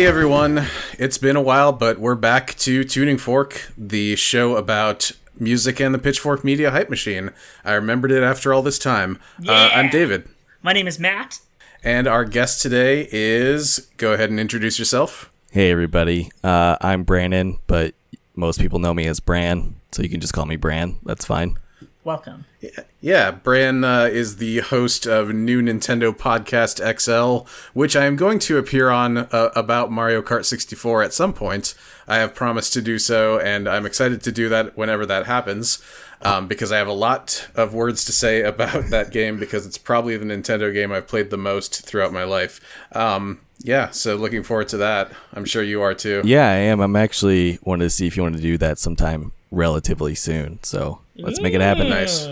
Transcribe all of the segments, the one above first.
everyone. It's been a while, but we're back to Tuning Fork, the show about music and the Pitchfork Media hype machine. I remembered it after all this time. Yeah. I'm David. My name is Matt. And our guest today is... Go ahead and introduce yourself. Hey, everybody. I'm Brannon, but most people know me as Bran, so you can just call me Bran. That's fine. Welcome. Yeah, Bran is the host of New Nintendo Podcast XL, which I am going to appear on about Mario Kart 64 at some point. I have promised to do so, and I'm excited to do that whenever that happens, because I have a lot of words to say about that game, because it's probably the Nintendo game I've played the most throughout my life. Yeah, so looking forward to that. I'm sure you are too. Yeah, I am. I'm actually wanted to see if you want to do that sometime relatively soon, so let's make it happen. Nice.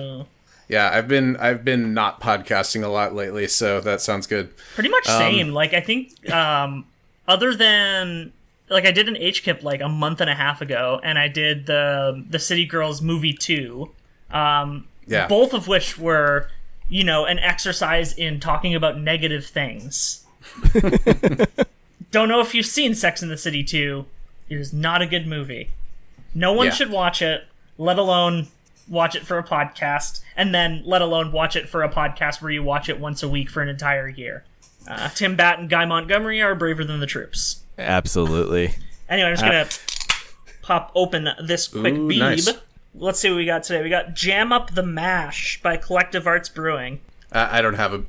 Yeah, I've been not podcasting a lot lately, so that sounds good. Pretty much same. Like, I think, other than, like, I did an HKIP, like, a month and a half ago, and I did the City Girls movie 2, both of which were, you know, an exercise in talking about negative things. Don't know if you've seen Sex and the City 2. It is not a good movie. No one should watch it, let alone watch it for a podcast, and then let alone watch it for a podcast where you watch it once a week for an entire year. Tim Batt and Guy Montgomery are braver than the troops. Absolutely. Anyway, I'm just gonna pop open this quick beeb. Nice. Let's see what we got today. We got Jam Up the Mash by Collective Arts Brewing. I don't have a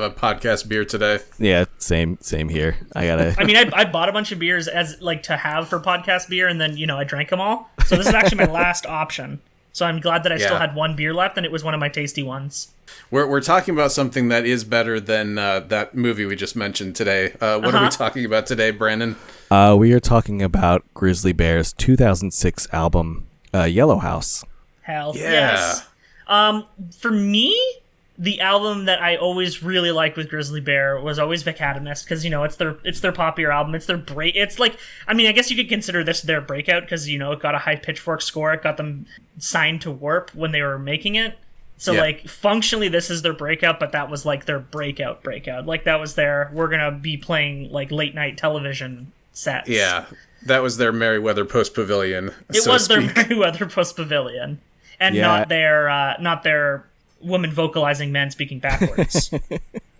podcast beer today. Yeah, same here. I mean, I bought a bunch of beers as like to have for podcast beer, and then, you know, I drank them all. So this is actually my last option. So I'm glad that I still had one beer left, and it was one of my tasty ones. We're talking about something that is better than that movie we just mentioned today. What are we talking about today, Brandon? We are talking about Grizzly Bear's 2006 album, Yellow House. Hell yeah. Yes. For me, the album that I always really liked with Grizzly Bear was always Vicatomist, because, you know, it's their popular album. It's their it's like, I mean, I guess you could consider this their breakout, because, you know, it got a high Pitchfork score. It got them signed to Warp when they were making it. So, like, functionally, this is their breakout, but that was, like, their breakout. Like, that was we're gonna be playing, like, late-night television sets. Yeah, that was their Merryweather Post Pavilion, It was their Merryweather Post Pavilion. And not their woman vocalizing men speaking backwards.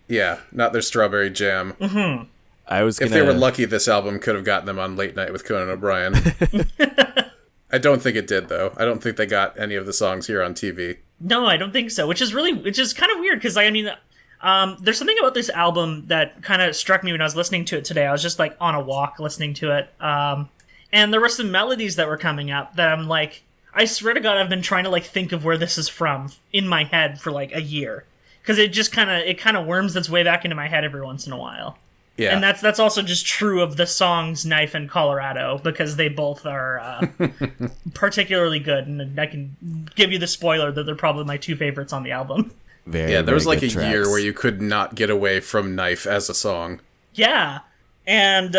Yeah, not their Strawberry Jam. Mm-hmm. If they were lucky, this album could have gotten them on Late Night with Conan O'Brien. I don't think it did, though. I don't think they got any of the songs here on TV. No, I don't think so, which is kind of weird, because, I mean, there's something about this album that kind of struck me when I was listening to it today. I was just, like, on a walk listening to it, and there were some melodies that were coming up that I'm like, I swear to God, I've been trying to, like, think of where this is from in my head for, like, a year. Because it just kind of worms its way back into my head every once in a while. Yeah. And that's also just true of the songs Knife and Colorado, because they both are particularly good, and I can give you the spoiler that they're probably my two favorites on the album. There was like a year where you could not get away from Knife as a song. Yeah. And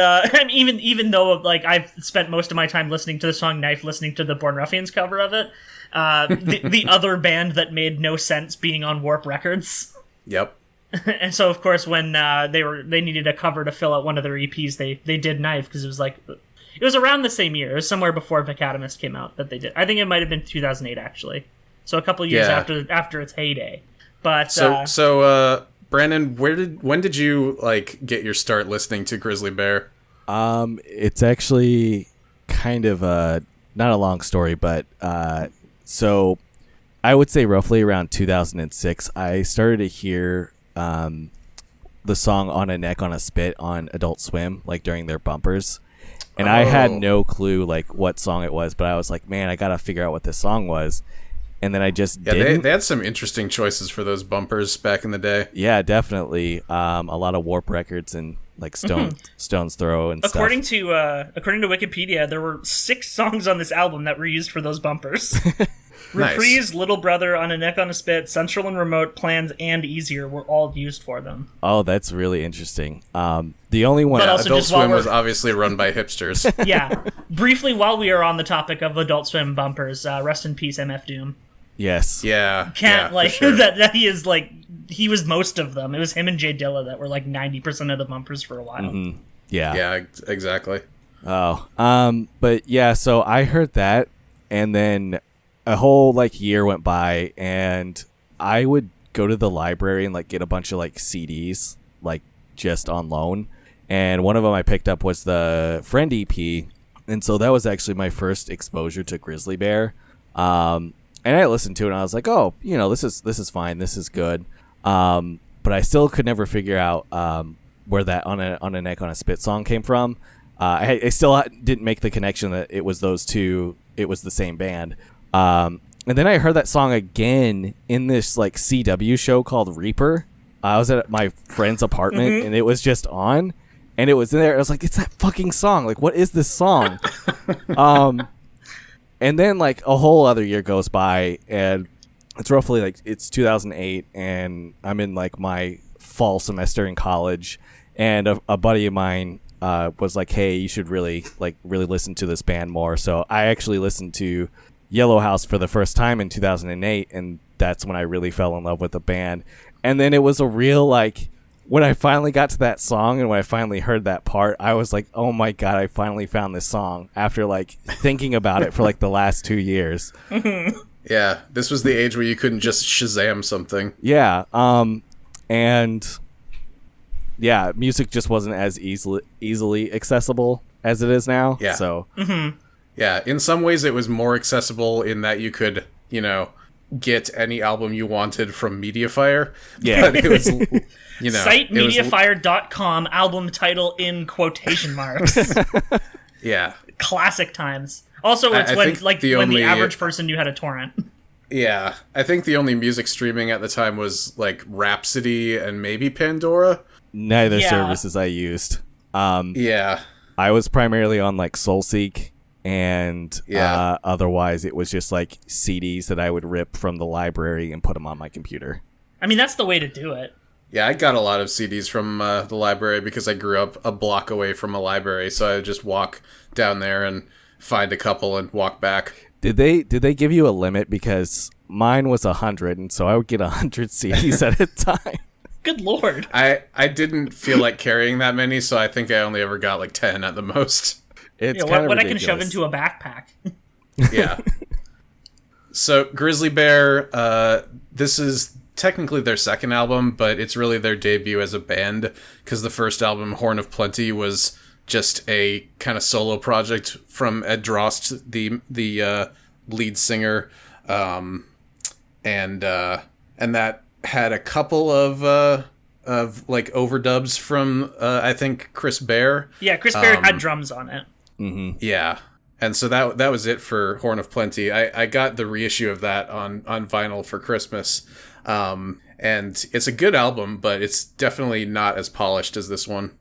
even though, like, I've spent most of my time listening to the song Knife, listening to the Born Ruffians cover of it, the other band that made no sense being on Warp Records. Yep. And so, of course, when they needed a cover to fill out one of their EPs, they did Knife, because it was around the same year. It was somewhere before Vicatomist came out that they did. I think it might have been 2008, actually. So a couple years after its heyday. But so Brandon, when did you, like, get your start listening to Grizzly Bear? It's actually kind of not a long story, but so I would say roughly around 2006, I started to hear the song On a Neck on a Spit on Adult Swim, like during their bumpers. And I had no clue, like, what song it was, but I was like, man, I gotta figure out what this song was. And then I just didn't. They had some interesting choices for those bumpers back in the day. Yeah, definitely. A lot of Warp Records and, like, Stone's Throw and stuff. According to Wikipedia, there were 6 songs on this album that were used for those bumpers. Reprise, nice. Little Brother, On a Neck on a Spit, Central and Remote, Plans, and Easier were all used for them. Oh, that's really interesting. The only one... Adult Swim was obviously run by hipsters. Yeah. Briefly, while we are on the topic of Adult Swim bumpers, rest in peace, MF Doom. Yes. Yeah. Sure. that he is, like... He was most of them. It was him and Jay Dilla that were, like, 90% of the bumpers for a while. Mm-hmm. Yeah. Yeah, exactly. Oh. But yeah, so I heard that, and then a whole like year went by, and I would go to the library and like get a bunch of like CDs like just on loan, and one of them I picked up was the Friend EP, and so that was actually my first exposure to Grizzly Bear. And I listened to it and I was like, oh, you know, this is fine, this is good. But I still could never figure out where that on a neck on a spit song came from. I still didn't make the connection that it was those two, it was the same band. And then I heard that song again in this like CW show called Reaper. I was at my friend's apartment and it was just on, and it was in there. I was like, it's that fucking song. Like, what is this song? And then like a whole other year goes by, and it's roughly like it's 2008, and I'm in like my fall semester in college, and a buddy of mine was like, hey, you should really listen to this band more. So I actually listened to Yellow House for the first time in 2008, and that's when I really fell in love with the band. And then it was a real like, when I finally got to that song and when I finally heard that part, I was like, oh my god, I finally found this song after like thinking about it for like the last 2 years. Yeah, this was the age where you couldn't just Shazam something. Yeah, and yeah, music just wasn't as easily accessible as it is now. Yeah. So yeah, in some ways it was more accessible in that you could, you know, get any album you wanted from Mediafire. Yeah. But it was, you know, Site Mediafire.com, album title in quotation marks. Yeah. Classic times. Also, it's I think when the average person knew how to torrent. Yeah, I think the only music streaming at the time was like Rhapsody and maybe Pandora. Neither services I used. Yeah. I was primarily on like SoulSeek, and otherwise it was just like CDs that I would rip from the library and put them on my computer. I mean, that's the way to do it. Yeah, I got a lot of CDs from the library because I grew up a block away from a library, so I would just walk down there and find a couple and walk back. Did they give you a limit? Because mine was 100, and so I would get 100 CDs at a time. Good lord. I didn't feel like carrying that many, so I think I only ever got like 10 at the most. It's kind of what ridiculous. I can shove into a backpack. Yeah. So Grizzly Bear, this is technically their second album, but it's really their debut as a band, because the first album, Horn of Plenty, was just a kind of solo project from Ed Droste, the lead singer, and that had a couple of like overdubs from I think Chris Bear. Yeah, Chris Bear had drums on it. Mm-hmm. Yeah, and so that was it for Horn of Plenty. I got the reissue of that on vinyl for Christmas, and it's a good album, but it's definitely not as polished as this one.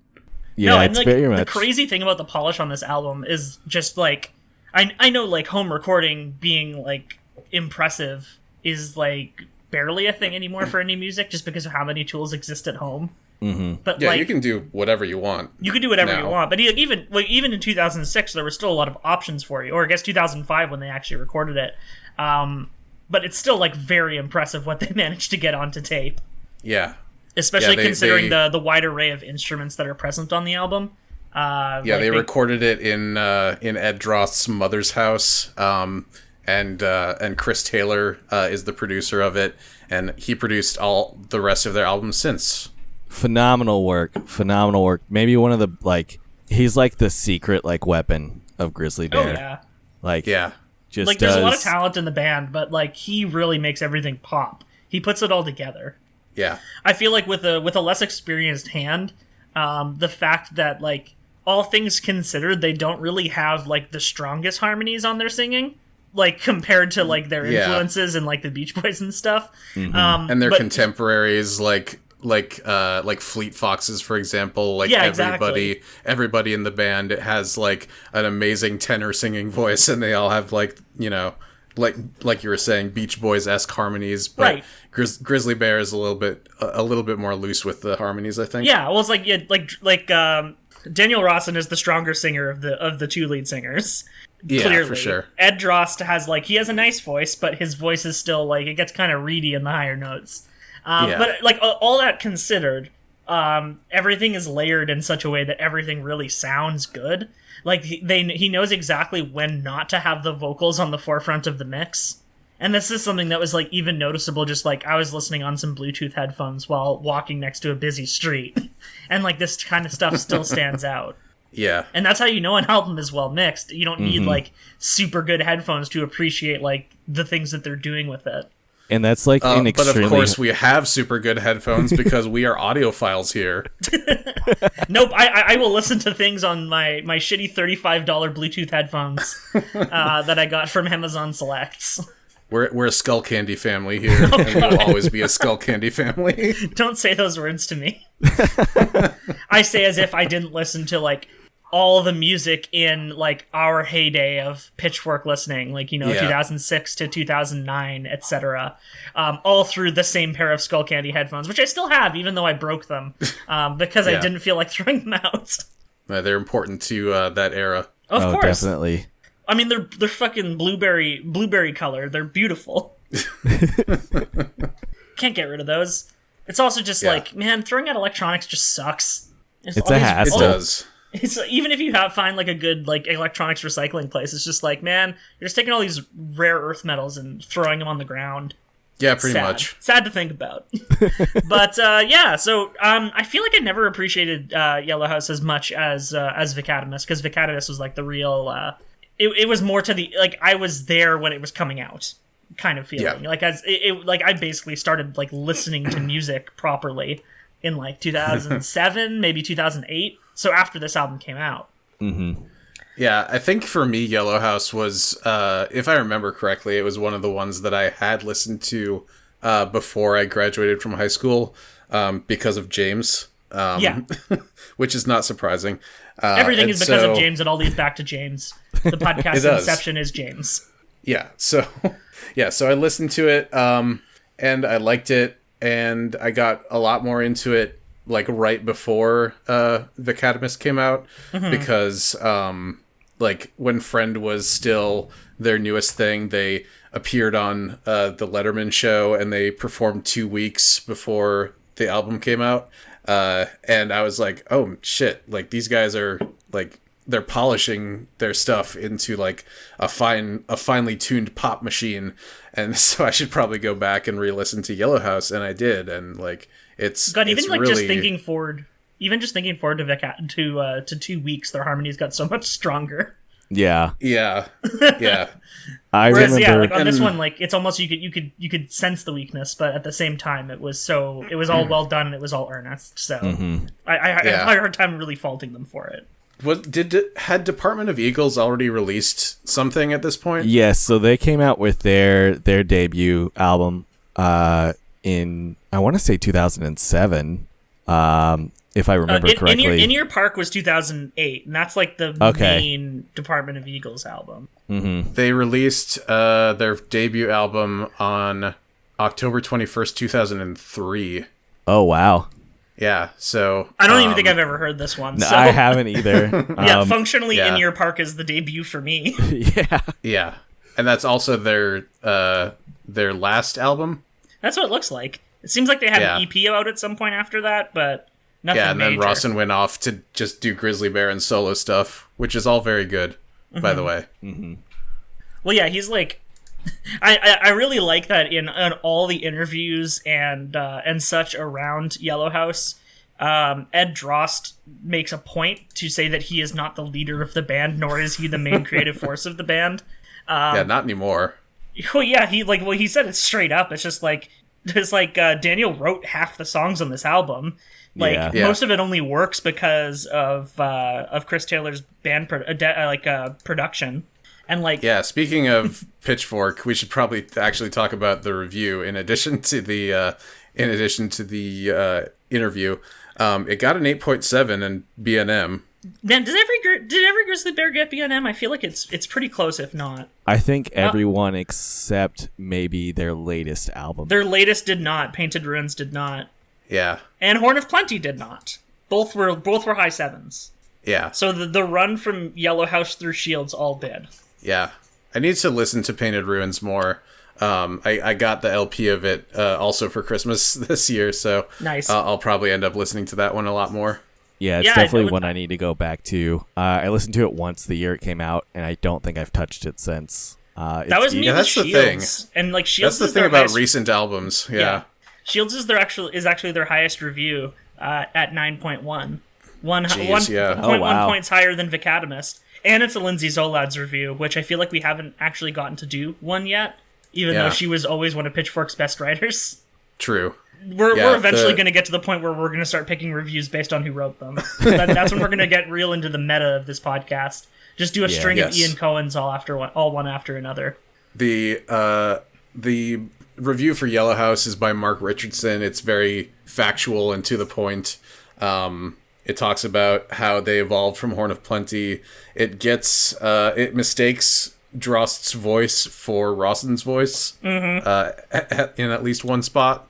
Yeah, no, and it's like, very much. The crazy thing about the polish on this album is just like, I know like home recording being like impressive is like barely a thing anymore for any music, just because of how many tools exist at home. Mm-hmm. But Yeah, like, you can do whatever you want. You can do whatever now. you want, but even in 2006, there was still a lot of options for you, or I guess 2005 when they actually recorded it. But it's still like very impressive what they managed to get onto tape. Yeah. Especially Yeah, considering the wide array of instruments that are present on the album. They recorded it in Ed Droste's mother's house, and Chris Taylor is the producer of it, and he produced all the rest of their albums since. Phenomenal work. Maybe one of the like, he's like the secret like weapon of Grizzly Bear. Oh yeah. Like just like there's a lot of talent in the band, but like he really makes everything pop. He puts it all together. Yeah. I feel like with a less experienced hand, the fact that like all things considered, they don't really have like the strongest harmonies on their singing, like compared to like their influences and like the Beach Boys and stuff. Mm-hmm. And their contemporaries like Fleet Foxes, for example. Like everybody in the band has like an amazing tenor singing voice, and they all have like, you know, like you were saying, Beach Boys-esque harmonies, but right. Grizzly Bear is a little bit more loose with the harmonies, I think. Yeah, well, it's like Daniel Rawson is the stronger singer of the two lead singers. Yeah, clearly. for sure. Ed Droste has he has a nice voice, but his voice is still like it gets kind of reedy in the higher notes. But like all that considered, everything is layered in such a way that everything really sounds good. Like he knows exactly when not to have the vocals on the forefront of the mix. And this is something that was like even noticeable. Just like I was listening on some Bluetooth headphones while walking next to a busy street, and like this kind of stuff still stands out. Yeah. And that's how you know an album is well mixed. You don't need like super good headphones to appreciate like the things that they're doing with it. And that's like an extremely... But of course we have super good headphones because we are audiophiles here. Nope, I will listen to things on my shitty $35 Bluetooth headphones that I got from Amazon Selects. We're a Skull Candy family here, and we will always be a Skull Candy family. Don't say those words to me. I say as if I didn't listen to like all the music in like our heyday of Pitchfork listening, like 2006 to 2009, etc. All through the same pair of Skull Candy headphones, which I still have, even though I broke them because I didn't feel like throwing them out. They're important to that era. Of course, definitely. I mean, they're fucking blueberry color. They're beautiful. Can't get rid of those. It's also just like, man, throwing out electronics just sucks. It's a hassle. It does. It's even if you find like a good like electronics recycling place, it's just like, man, you're just taking all these rare earth metals and throwing them on the ground. Yeah, pretty much. Sad to think about. But so I feel like I never appreciated Yellow House as much as Vic Adamus, because Vic Adamus was like the real. It was more to the like I was there when it was coming out kind of feeling. Yeah. Like like I basically started like listening to music properly in like 2007, maybe 2008. So after this album came out. Mm-hmm. Yeah, I think for me, Yellow House was, if I remember correctly, it was one of the ones that I had listened to before I graduated from high school because of James. Which is not surprising. Everything is because of James. It all leads back to James. The podcast inception is James. Yeah, so I listened to it, and I liked it, and I got a lot more into it like right before Vic Adamus came out, because like when Friend was still their newest thing, they appeared on the Letterman show and they performed 2 weeks before the album came out, and I was like, oh shit, like these guys are like, they're polishing their stuff into like a finely tuned pop machine, and so I should probably go back and re-listen to Yellow House, and I did, and like even like really... just thinking forward to Vic to 2 weeks, their harmonies got so much stronger. Yeah. I remember. Yeah, like on this and... one, like it's almost you could sense the weakness, but at the same time, it was all well done and it was all earnest. So I had a hard time really faulting them for it. Had Department of Eagles already released something at this point? Yes, so they came out with their debut album in, I want to say 2007, if I remember correctly. In Your Park was 2008, and that's like the main Department of Eagles album. Mm-hmm. They released their debut album on October 21st, 2003. Oh, wow. Yeah, so... I don't even think I've ever heard this one. No, so. I haven't either. Functionally In Your Park is the debut for me. Yeah. And that's also their last album? That's what it looks like. It seems like they had an EP out at some point after that, but nothing Yeah, and major. then Rawson went off to just do Grizzly Bear and solo stuff, which is all very good, by the way. Mm-hmm. Well, yeah, he's like... I really like that in all the interviews and such around Yellow House, Ed Droste makes a point to say that he is not the leader of the band, nor is he the main creative force of the band. Not anymore. Well, yeah, he said it straight up. It's just like Daniel wrote half the songs on this album. Most of it only works because of Chris Taylor's band production. And speaking of Pitchfork, we should probably actually talk about the review in addition to the interview. It got an 8.7 in B&M. Man, did every Grizzly Bear get B&M? I feel like it's pretty close, if not. I think everyone except maybe their latest album. Their latest did not. Painted Ruins did not. Yeah. And Horn of Plenty did not. Both were high sevens. Yeah. So the run from Yellow House through Shields all did. Yeah. I need to listen to Painted Ruins more. I got the LP of it also for Christmas this year, so Nice. I'll probably end up listening to that one a lot more. Yeah, it's definitely one I need to go back to. I listened to it once the year it came out, and I don't think I've touched it since. That was me with that's the thing. Shields. And like Shields That's the thing about recent albums. Yeah. Shields is actually their highest review at 9.1. One points higher than Vicatomist. And it's a Lindsay Zolad's review, which I feel like we haven't actually gotten to do one yet, even though she was always one of Pitchfork's best writers. True. We're eventually going to get to the point where we're going to start picking reviews based on who wrote them. That's when we're going to get real into the meta of this podcast. Just do a string of Ian Cohen's all one after another. The review for Yellow House is by Mark Richardson. It's very factual and to the point. It talks about how they evolved from Horn of Plenty. It mistakes Droste's voice for Rawson's voice in at least one spot,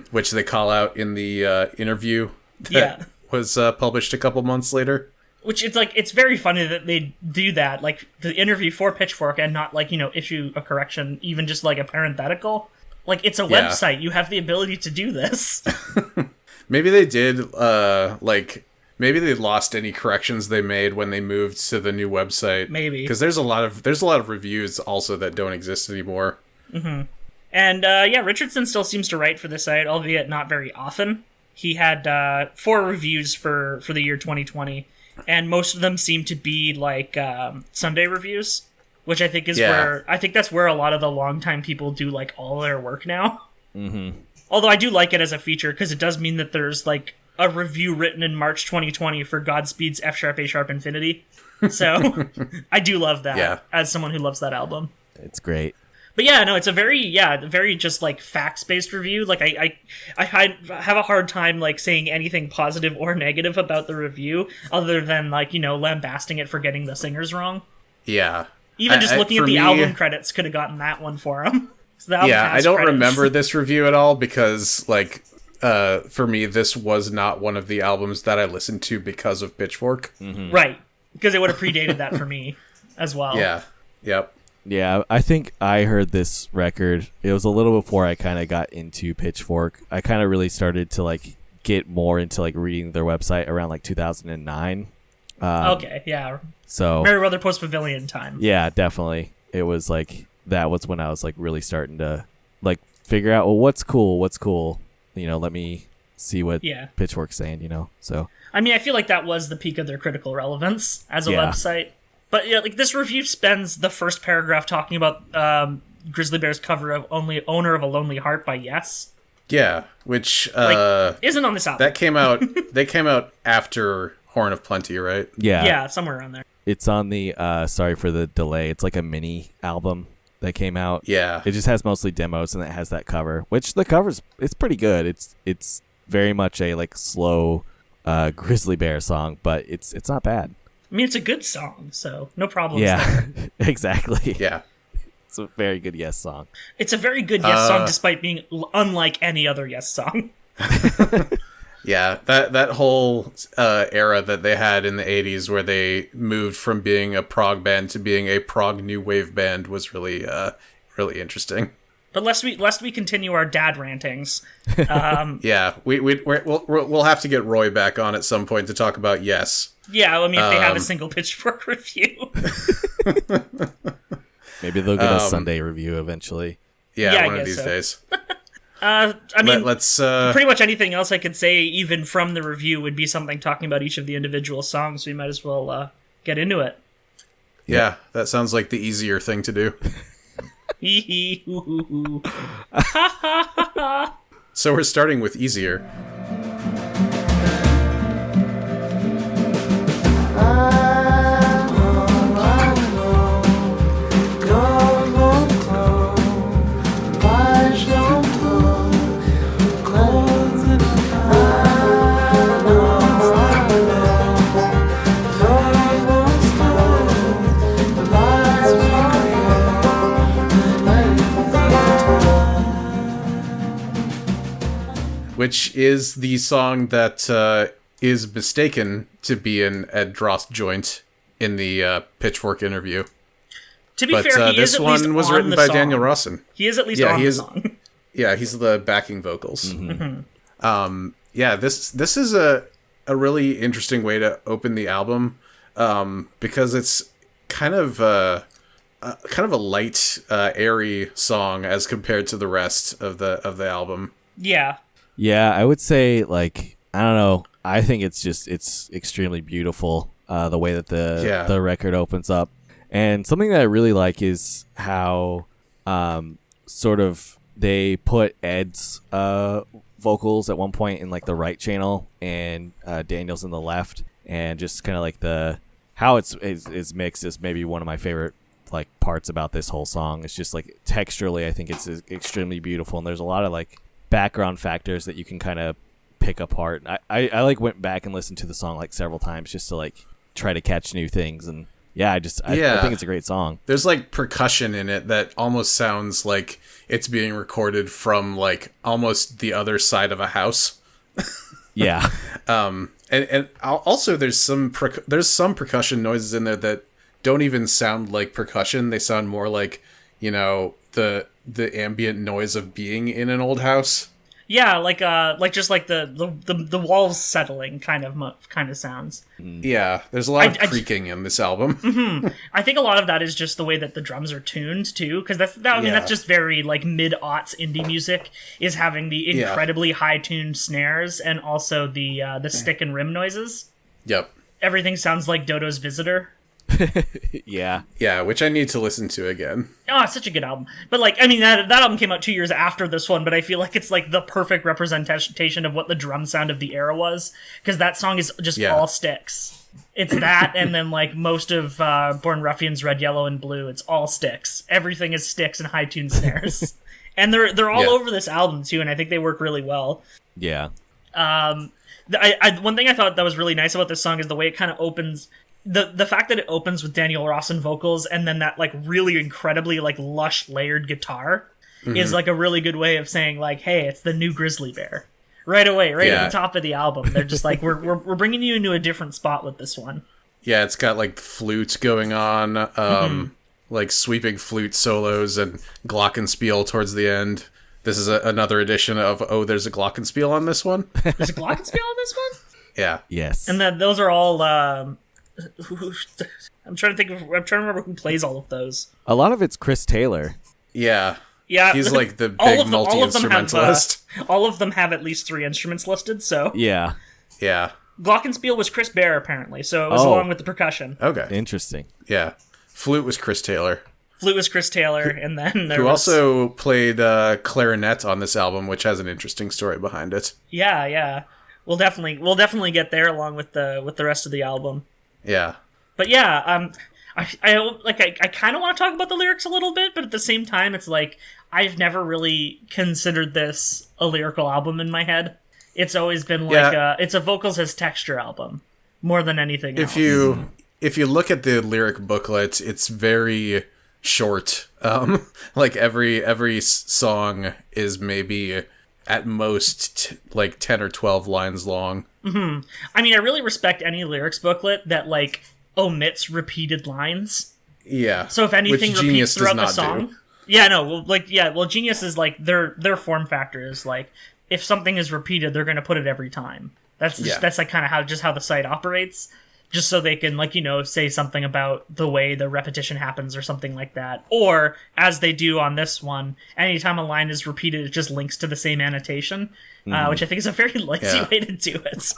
which they call out in the interview that was published a couple months later. Which it's very funny that they do that, like the interview for Pitchfork, and not issue a correction, even just like a parenthetical. Like, it's a website. You have the ability to do this. Maybe they did. Maybe they lost any corrections they made when they moved to the new website. Maybe because there's a lot of reviews also that don't exist anymore. Mm-hmm. And Richardson still seems to write for the site, albeit not very often. He had 4 reviews for the year 2020. And most of them seem to be like Sunday reviews, which I think is that's where a lot of the longtime people do like all their work now. Mm-hmm. Although I do like it as a feature because it does mean that there's like a review written in March 2020 for Godspeed's F Sharp A Sharp Infinity. So I do love that as someone who loves that album. It's great. But it's a very just like facts-based review. Like I have a hard time like saying anything positive or negative about the review, other than like lambasting it for getting the singers wrong. Yeah, even just looking at the album credits could have gotten that one for him. So I don't remember this review at all because like for me this was not one of the albums that I listened to because of Pitchfork. Mm-hmm. Right, because it would have predated that for me as well. Yeah. Yep. Yeah, I think I heard this record. It was a little before I kind of got into Pitchfork. I kind of really started to like get more into like reading their website around like 2009. Okay, yeah. So Meriwether Post Pavilion time. Yeah, definitely. It was like that was when I was like really starting to like figure out what's cool. Let me see what Pitchfork's saying. So I mean, I feel like that was the peak of their critical relevance as a website. But like this review spends the first paragraph talking about Grizzly Bear's cover of "Owner of a Lonely Heart" by Yes. Yeah, which isn't on this album. That came out. They came out after Horn of Plenty, right? Yeah, somewhere around there. It's on the sorry for the delay. It's like a mini album that came out. Yeah, it just has mostly demos, and it has that cover, which the cover's it's pretty good. It's very much a like slow Grizzly Bear song, but it's not bad. I mean, it's a good song, so no problems there. Yeah, exactly. Yeah. It's a very good Yes song. It's a very good Yes song, despite being unlike any other Yes song. Yeah, that whole era that they had in the 80s where they moved from being a prog band to being a prog new wave band was really really interesting. But lest we continue our dad rantings. Yeah, we'll have to get Roy back on at some point to talk about Yes. Yeah, I mean, if they have a single Pitchfork review. Maybe they'll get a Sunday review eventually. Yeah, one of these days. I mean, let's pretty much anything else I could say, even from the review, would be something talking about each of the individual songs. So we might as well get into it. Yeah, that sounds like the easier thing to do. So we're starting with Easier. Which is the song that is mistaken to be an Ed Droste joint in the Pitchfork interview. To be But fair, he is this at least one was on written the by song. Daniel Rawson. He is at least Yeah, on he the is. song. Yeah, he's the backing vocals. Mm-hmm. Yeah, this is a really interesting way to open the album, because it's kind of a light, airy song as compared to the rest of the album. Yeah. Yeah, I would say, like, I don't know. I think it's extremely beautiful, the way that the record opens up. And something that I really like is how sort of they put Ed's vocals at one point in like the right channel and Daniel's in the left, and just kind of like how it's mixed is maybe one of my favorite like parts about this whole song. It's just like texturally, I think it's extremely beautiful, and there's a lot of like background factors that you can kind of pick apart. I like went back and listened to the song like several times just to like try to catch new things, and I think it's a great song. There's like percussion in it that almost sounds like it's being recorded from like almost the other side of a house. Yeah. And also there's some percussion noises in there that don't even sound like percussion. They sound more like, the ambient noise of being in an old house. Yeah, like just like the walls settling kind of sounds. Yeah, there's a lot of creaking in this album. Mm-hmm. I think a lot of that is just the way that the drums are tuned too, because that's just very like mid-aughts indie music, is having the incredibly high tuned snares and also the stick and rim noises. Yep. Everything sounds like Dodo's Visitor. Yeah, which I need to listen to again. Oh, it's such a good album. But like, I mean, that album came out 2 years after this one, but I feel like it's like the perfect representation of what the drum sound of the era was, because that song is just all sticks. It's that, and then like most of Born Ruffians, Red, Yellow, and Blue, it's all sticks. Everything is sticks and high tuned snares, and they're all over this album too, and I think they work really well. Yeah. One thing I thought that was really nice about this song is the way it kind of opens. The fact that it opens with Daniel Rawson vocals and then that like really incredibly like lush layered guitar is like a really good way of saying like, hey, it's the new Grizzly Bear right away, at the top of the album. They're just like, we're bringing you into a different spot with this one. Yeah, it's got like flute going on, like sweeping flute solos and glockenspiel towards the end. This is another edition of there's a glockenspiel on this one. There's a glockenspiel on this one. Yeah. Yes. And then those are all. I'm trying to remember who plays all of those. A lot of it's Chris Taylor. Yeah. Yeah. He's like the big multi-instrumentalist. All of them have at least 3 instruments listed, so. Yeah. Yeah. Glockenspiel was Chris Bear, apparently, so it was along with the percussion. Okay. Interesting. Yeah. Flute was Chris Taylor. And then who also played clarinet on this album, which has an interesting story behind it. Yeah. We'll definitely get there along with the rest of the album. Yeah. But yeah, I kind of want to talk about the lyrics a little bit, but at the same time, it's like I've never really considered this a lyrical album in my head. It's always been like it's a vocals as texture album more than anything else. If you look at the lyric booklet, it's very short. Like every song is maybe at most like 10 or 12 lines long. Mm-hmm. I mean, I really respect any lyrics booklet that like omits repeated lines. Yeah. So if anything repeats throughout the song. Do. Yeah, no, Genius is like their form factor is like if something is repeated, they're going to put it every time. That's like kind of how the site operates, just so they can like, say something about the way the repetition happens or something like that. Or as they do on this one, anytime a line is repeated, it just links to the same annotation, which I think is a very lazy way to do it.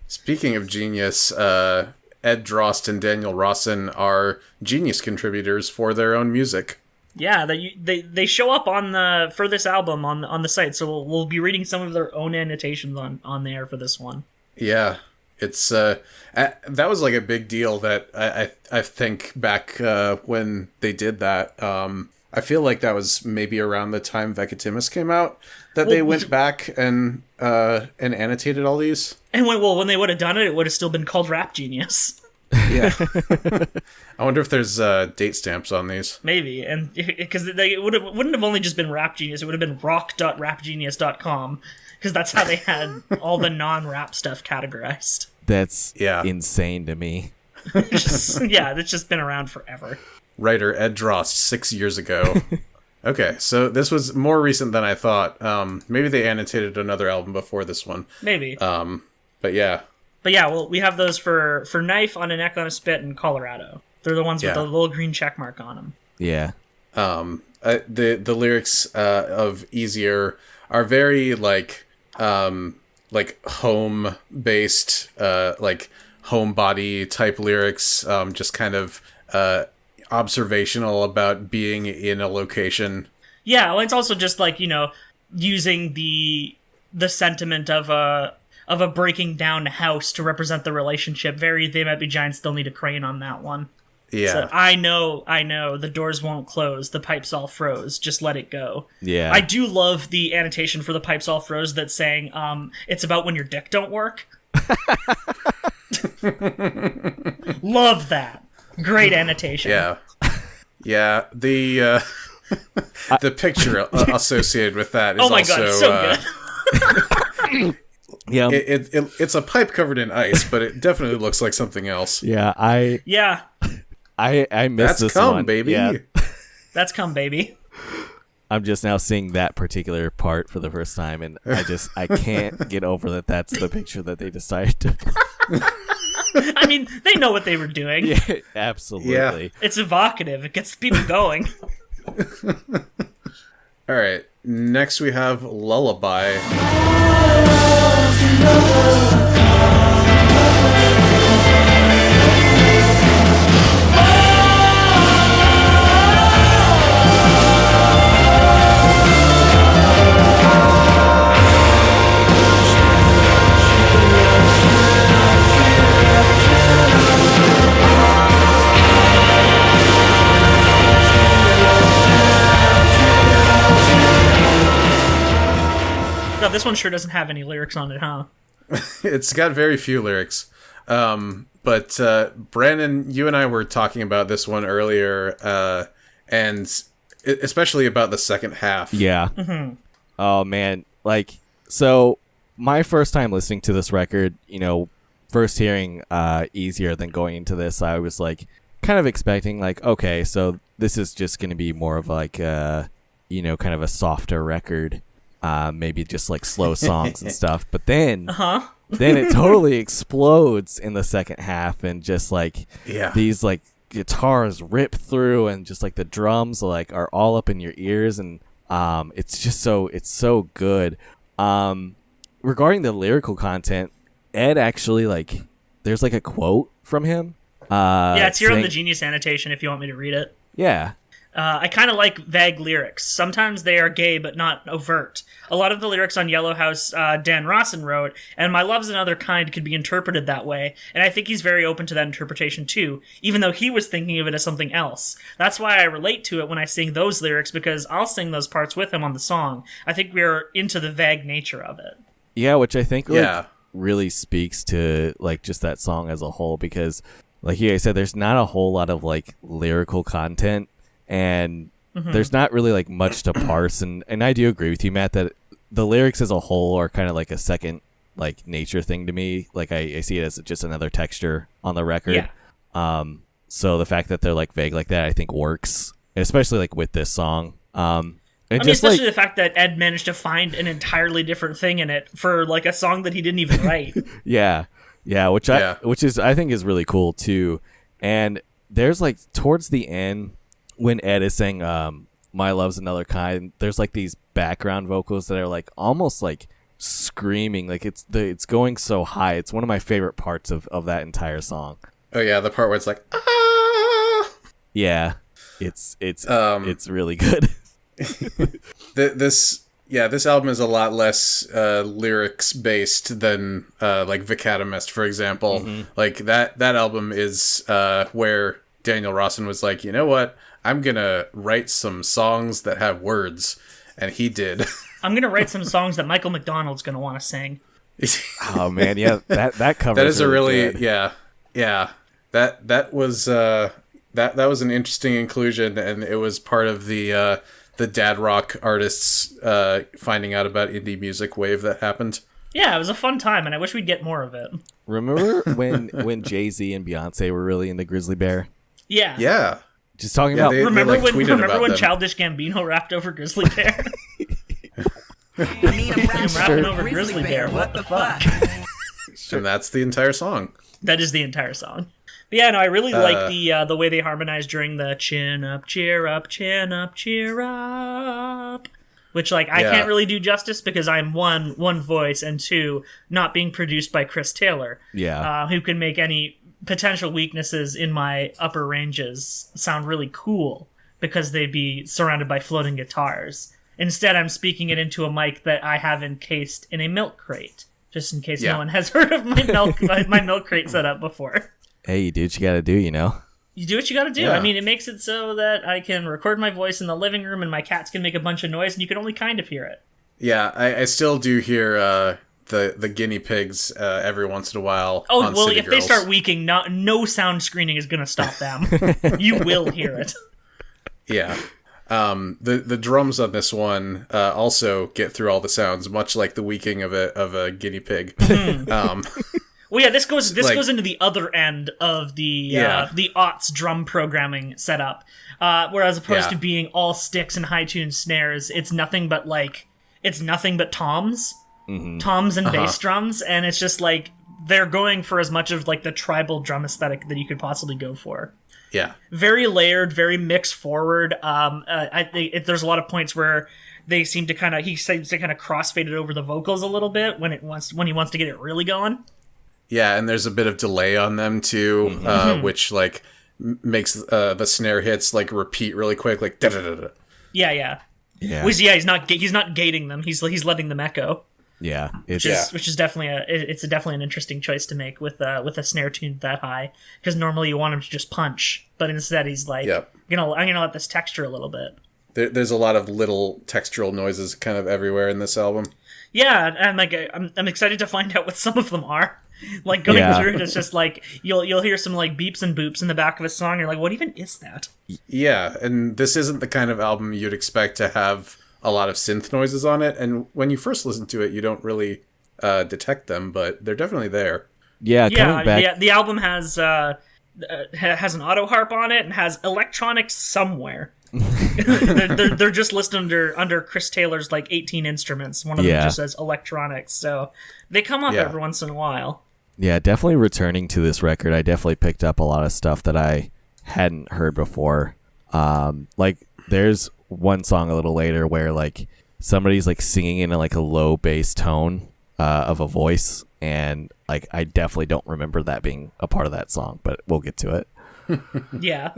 Speaking of Genius, Ed Droste and Daniel Rawson are Genius contributors for their own music. Yeah, they show up for this album on the site, so we'll be reading some of their own annotations on there for this one. Yeah, it's that was like a big deal that I think back when they did that. I feel like that was maybe around the time Vecatimus came out that they went back and annotated all these. And when they would have done it, it would have still been called Rap Genius. Yeah. I wonder if there's date stamps on these. Maybe, and because it wouldn't have only just been Rap Genius, it would have been rock.rapgenius.com, because that's how they had all the non-rap stuff categorized. That's insane to me. It's just been around forever. writer Ed Droste 6 years ago. Okay, so this was more recent than I thought. Maybe they annotated another album before this one. Maybe. But yeah. But yeah, well, we have those for Knife, On a Neck, on a Spit, and Colorado. They're the ones with the little green check mark on them. Yeah. The lyrics of Easier are very like home based, like homebody type lyrics. Just kind of observational about being in a location. Yeah, well, it's also just like, you know, using the sentiment of a breaking down house to represent the relationship. Very They Might Be Giants, Still Need a Crane on that one. Yeah. So, I know, the doors won't close, the pipes all froze, just let it go. Yeah. I do love the annotation for the pipes all froze that's saying, it's about when your dick don't work. Love that. Great annotation. Yeah. Yeah. The the picture associated with that is oh my also god, it's so good. Yeah. It's a pipe covered in ice, but it definitely looks like something else. Yeah. I missed this cum, one. baby. Yeah. That's come, baby. I'm just now seeing that particular part for the first time, and I can't get over that. That's the picture that they decided to. I mean, they know what they were doing. Yeah, absolutely. Yeah. It's evocative. It gets people going. All right. Next we have Lullaby. God, this one sure doesn't have any lyrics on it, huh? It's got very few lyrics. But Brannon, you and I were talking about this one earlier, and especially about the second half. Yeah. Mm-hmm. Oh, man. Like, so my first time listening to this record, you know, first hearing Easier than going into this, I was like kind of expecting like, okay, so this is just going to be more of like, you know, kind of a softer record. Maybe just like slow songs and stuff. But then then it totally explodes in the second half, and just like these like guitars rip through, and just like the drums like are all up in your ears, and it's just so good. Regarding the lyrical content, Ed actually like there's like a quote from him. Yeah, it's here saying, on the Genius annotation if you want me to read it. Yeah. I kind of like vague lyrics. Sometimes they are gay, but not overt. A lot of the lyrics on Yellow House, Dan Rawson wrote, and My Love's Another Kind could be interpreted that way, and I think he's very open to that interpretation too, even though he was thinking of it as something else. That's why I relate to it when I sing those lyrics, because I'll sing those parts with him on the song. I think we're into the vague nature of it. Yeah, which I think like, really speaks to like just that song as a whole, because like you guys said, there's not a whole lot of like lyrical content. And there's not really like much to parse, and I do agree with you, Matt, that the lyrics as a whole are kind of like a second like nature thing to me. Like I see it as just another texture on the record. Yeah. So the fact that they're like vague like that, I think works, especially like with this song. Especially the fact that Ed managed to find an entirely different thing in it for like a song that he didn't even write. Yeah, which I think is really cool too. And there's like towards the end, when Ed is saying My Love's Another Kind, there's like these background vocals that are like almost like screaming, like it's going so high. It's one of my favorite parts of that entire song. Oh yeah, the part where it's like ah! Yeah, it's really good. This album is a lot less lyrics based than like Vicatamist, for example. Mm-hmm. Like that album is where Daniel Rawson was like, you know what? I'm going to write some songs that have words. And he did. I'm going to write some songs that Michael McDonald's going to want to sing. Oh, man. Yeah, that cover that is really good. Yeah. That was an interesting inclusion. And it was part of the dad rock artists finding out about indie music wave that happened. Yeah, it was a fun time, and I wish we'd get more of it. Remember when Jay-Z and Beyonce were really into Grizzly Bear? Yeah. Yeah. Just talking Yeah, about. Remember like, tweeted remember about when them. Childish Gambino rapped over Grizzly Bear? I'm rapping over Grizzly Bear. What the fuck? And that's the entire song. That is the entire song. But yeah, no, I really like the way they harmonize during the chin up, cheer up, chin up, cheer up. Which, like, I can't really do justice because I'm one voice, and two, not being produced by Chris Taylor. Yeah. Who can make any potential weaknesses in my upper ranges sound really cool because they'd be surrounded by floating guitars. Instead, I'm speaking it into a mic that I have encased in a milk crate, just in case no one has heard of my milk crate setup before. Hey, you do what you gotta do, you know? You do what you gotta do. Yeah. I mean, it makes it so that I can record my voice in the living room and my cats can make a bunch of noise and you can only kind of hear it. Yeah, I still do hear the guinea pigs every once in a while. Oh, on well, City if Girls. they start weaking, no sound screening is gonna stop them. You will hear it. Yeah. The drums on this one also get through all the sounds, much like the weaking of a guinea pig. Well, yeah, this goes like, into the other end of the aughts drum programming setup, whereas opposed to being all sticks and high tuned snares, it's nothing but toms, toms and bass drums, and it's just like they're going for as much of like the tribal drum aesthetic that you could possibly go for. Yeah. Very layered, very mixed forward. I think there's a lot of points where they seem to he seems to kind of crossfade it over the vocals a little bit when he wants to get it really going. Yeah, and there's a bit of delay on them too, which like makes the snare hits like repeat really quick, like da da da da. Yeah. Yeah. He's not gating them. He's letting them echo. Yeah. Which is definitely an interesting choice to make with a snare tuned that high, because normally you want him to just punch, but instead he's like, I'm gonna let this texture a little bit. There's a lot of little textural noises kind of everywhere in this album. Yeah, and like I'm excited to find out what some of them are. Like going through it, it's just like you'll hear some like beeps and boops in the back of a song. You're like, what even is that? Yeah, and this isn't the kind of album you'd expect to have a lot of synth noises on it. And when you first listen to it, you don't really detect them, but they're definitely there. Yeah, coming back. The album has an auto harp on it and has electronics somewhere. they're just listed under Chris Taylor's like 18 instruments. One of them just says electronics, so they come up every once in a while. Yeah, definitely returning to this record, I definitely picked up a lot of stuff that I hadn't heard before. Like there's one song a little later where like somebody's like singing in like a low bass tone of a voice, and like I definitely don't remember that being a part of that song, but we'll get to it. Yeah.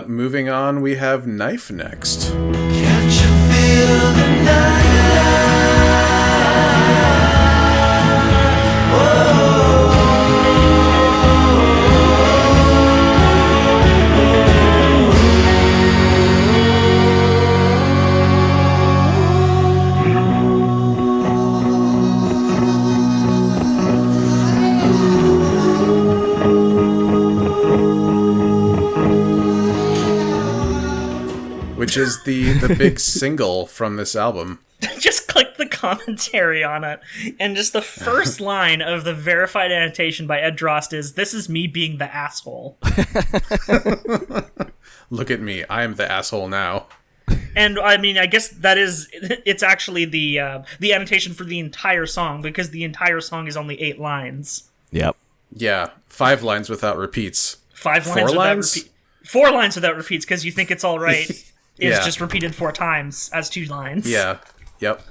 Moving on, we have Knife next. Can't you feel the night? Which is the big single from this album. Just click the commentary on it, and just the first line of the verified annotation by Ed Droste is, "This is me being the asshole." Look at me, I am the asshole now. And I mean, I guess it's actually the annotation for the entire song, because the entire song is only 8 lines. Yep. Yeah, 5 lines without repeats. 5 lines 4 without lines? 4 lines without repeats, because you think it's all right. Is Yeah. just repeated 4 times as 2 lines. Yeah. Yep.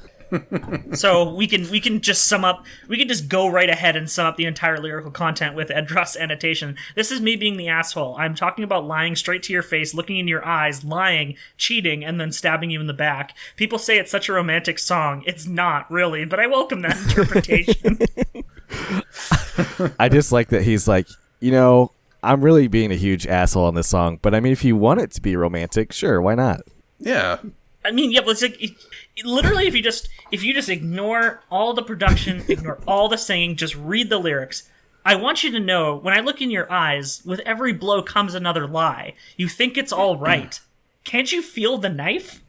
So we can just sum up. We can just go right ahead and sum up the entire lyrical content with Ed Droste's annotation. This is me being the asshole. I'm talking about lying straight to your face, looking in your eyes, lying, cheating, and then stabbing you in the back. People say it's such a romantic song. It's not really, but I welcome that interpretation. I just like that he's like, you know, I'm really being a huge asshole on this song, but I mean, if you want it to be romantic, sure, why not? Yeah. I mean, yeah, but it's like literally, if you just ignore all the production, ignore all the singing, just read the lyrics. I want you to know, when I look in your eyes, with every blow comes another lie. You think it's all right. Can't you feel the knife?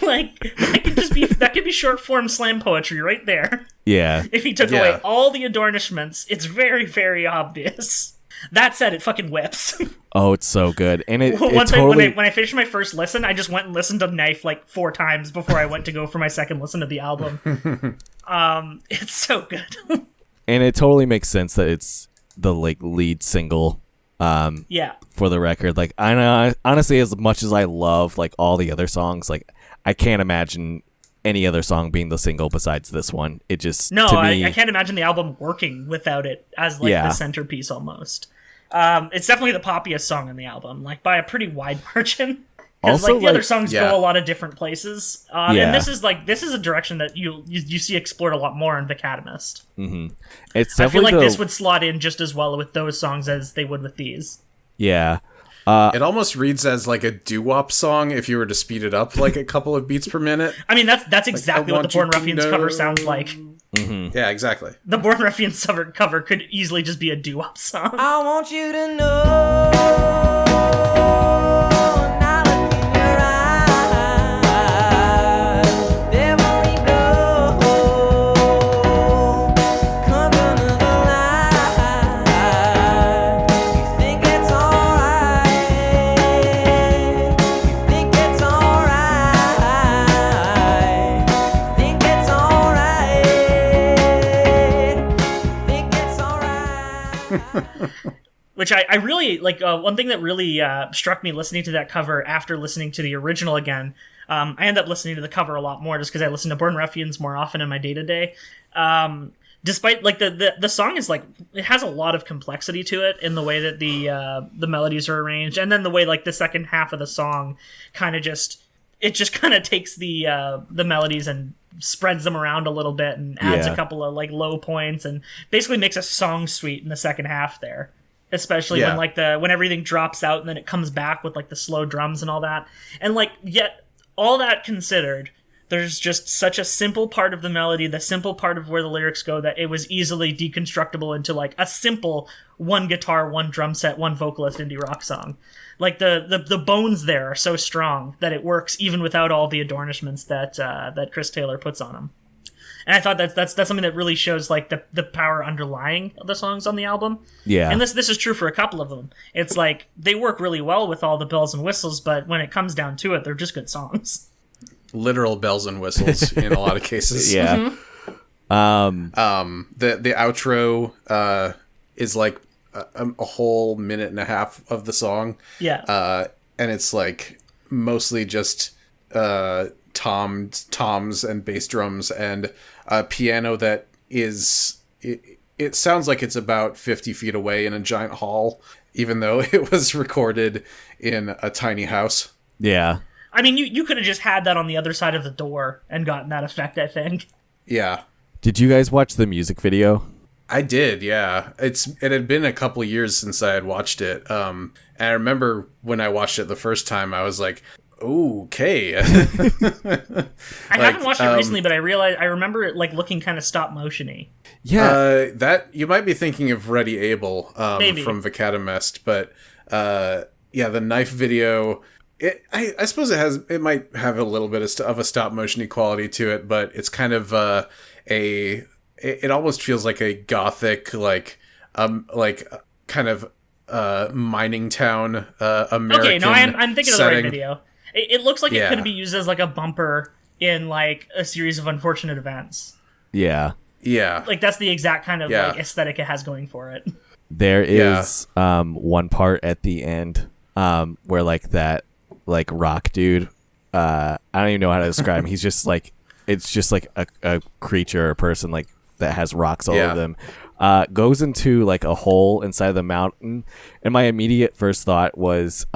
Like, that could be short form slam poetry right there. Yeah. If he took away all the adornishments, it's very, very obvious. That said, it fucking whips. Oh, it's so good. And it Once totally... when I finished my first listen, I just went and listened to Knife like 4 times before I went to go for my second listen to the album. It's so good. And it totally makes sense that it's the like lead single for the record. Like, I know, honestly, as much as I love like all the other songs, like I can't imagine any other song being the single besides this one. It just to me, I can't imagine the album working without it as like the centerpiece almost. It's definitely the poppiest song on the album, like by a pretty wide margin. Because like the other songs go a lot of different places, and this is a direction that you see explored a lot more in Vicatomist. Mm-hmm. It's I feel definitely like this would slot in just as well with those songs as they would with these. Yeah. It almost reads as like a doo-wop song if you were to speed it up like a couple of beats per minute. I mean, that's exactly what the Born Ruffians cover sounds like. Mm-hmm. Yeah, exactly. The Born Ruffians cover could easily just be a doo-wop song. I want you to know. Now look in your eyes. There only blow. Come under the light. You think it's alright. You think it's alright. Think it's alright. Think it's alright. Which I really like. One thing that really struck me listening to that cover after listening to the original again. I end up listening to the cover a lot more just because I listen to Born Ruffians more often in my day to day. Despite like the song is like it has a lot of complexity to it in the way that the melodies are arranged, and then the way like the second half of the song kind of just takes the melodies and spreads them around a little bit and adds a couple of like low points and basically makes a song suite in the second half there. Especially when like when everything drops out and then it comes back with like the slow drums and all that. And like yet all that considered, there's just such a simple part of the melody, the simple part of where the lyrics go, that it was easily deconstructible into like a simple one guitar, one drum set, one vocalist indie rock song. Like the bones there are so strong that it works even without all the adornishments that Chris Taylor puts on them. And I thought that's something that really shows like the power underlying the songs on the album. Yeah. And this is true for a couple of them. It's like they work really well with all the bells and whistles, but when it comes down to it, they're just good songs. Literal bells and whistles in a lot of cases. Yeah. Mm-hmm. The outro is like a whole minute and a half of the song. Yeah. And it's like mostly just toms and bass drums and a piano that is it sounds like it's about 50 feet away in a giant hall, even though it was recorded in a tiny house. Yeah. I mean, you could have just had that on the other side of the door and gotten that effect, I think. Yeah. Did you guys watch the music video? I did, yeah. It had been a couple of years since I had watched it. And I remember when I watched it the first time, I was like, okay. I haven't watched it recently, but I remember it like looking kind of stop motion-y. Yeah. That you might be thinking of Ready Able from Vicatomist, but the Knife video. I suppose it might have a little bit of a stop motion quality to it, but it's kind of it almost feels like a gothic kind of mining town American. Okay, no, I'm thinking setting. of the right video. It looks like it could be used as like a bumper in like a series of unfortunate events. Yeah. Yeah. Like that's the exact kind of like aesthetic it has going for it. There is one part at the end where like that like rock dude, I don't even know how to describe him. He's just like, it's just like a creature or a person like that has rocks all over them, goes into like a hole inside of the mountain, and my immediate first thought was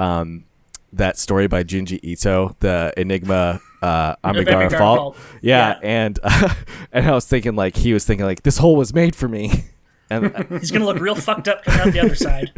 that story by Junji Ito, the Enigma Amigara Fault. Yeah. And I was thinking like he was thinking like this hole was made for me, and he's gonna look real fucked up coming out the other side.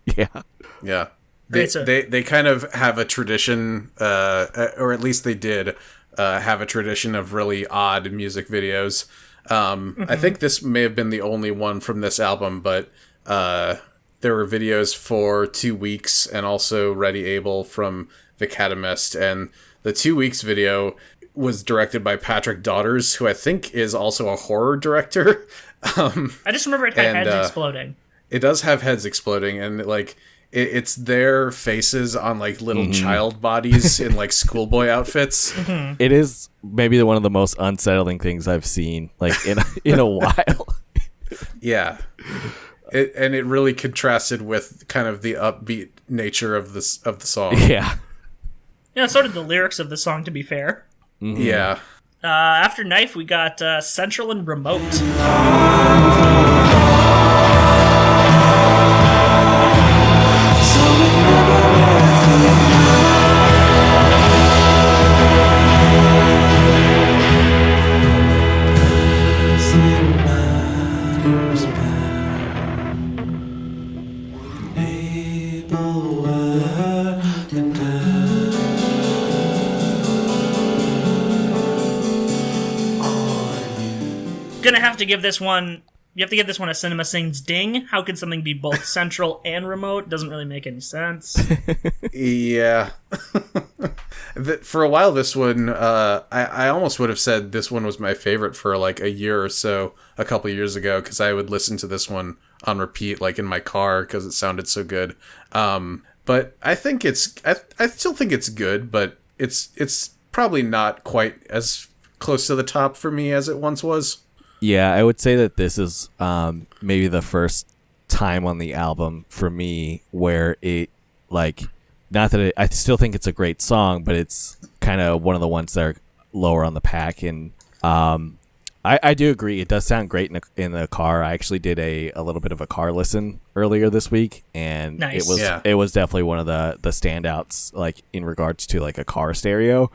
Yeah. They kind of have a tradition, or at least they did have a tradition of really odd music videos. I think this may have been the only one from this album, but there were videos for 2 Weeks and also Ready Able from Vicatomist, and the 2 Weeks video was directed by Patrick Daughters, who I think is also a horror director. I just remember it had heads exploding. it does have heads exploding, and like it's their faces on like little child bodies in like schoolboy outfits. It is maybe one of the most unsettling things I've seen like in a while. Yeah. It really contrasted with kind of the upbeat nature of the song. Yeah. Yeah, so did the lyrics of the song, to be fair. Yeah. After Knife, we got Central and Remote. Gonna have to give this one. You have to give this one a Cinema Sings ding. How could something be both central and remote? Doesn't really make any sense. Yeah. For a while, this one, I almost would have said this one was my favorite for like a year or so, a couple years ago, because I would listen to this one on repeat, like in my car, because it sounded so good. But I think I still think it's good, but it's probably not quite as close to the top for me as it once was. Yeah, I would say that this is maybe the first time on the album for me where it, like, not that I still think it's a great song, but it's kind of one of the ones that are lower on the pack. And I do agree, it does sound great in the car. I actually did a little bit of a car listen earlier this week, and Nice. it was definitely one of the standouts, like in regards to like a car stereo.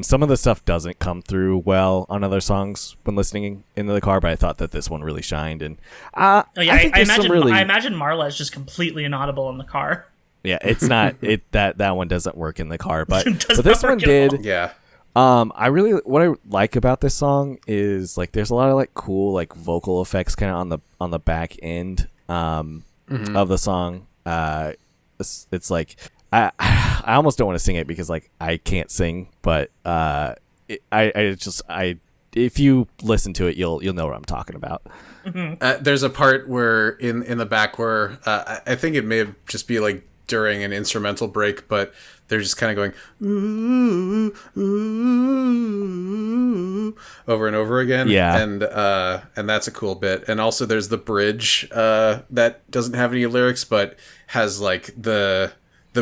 Some of the stuff doesn't come through well on other songs when listening into the car, but I thought that this one really shined. And Oh yeah, I imagine Marla is just completely inaudible in the car. Yeah, it's not that one doesn't work in the car, but Does but this not one work at all. did. Yeah. What I like about this song is like there's a lot of like cool like vocal effects kind of on the back end of the song. It's like I almost don't want to sing it because like I can't sing, but if you listen to it, you'll know what I'm talking about. There's a part where in the back where I think it may just be like during an instrumental break, but they're just kind of going ooh, ooh, over and over again. Yeah, and that's a cool bit. And also there's the bridge that doesn't have any lyrics, but has like the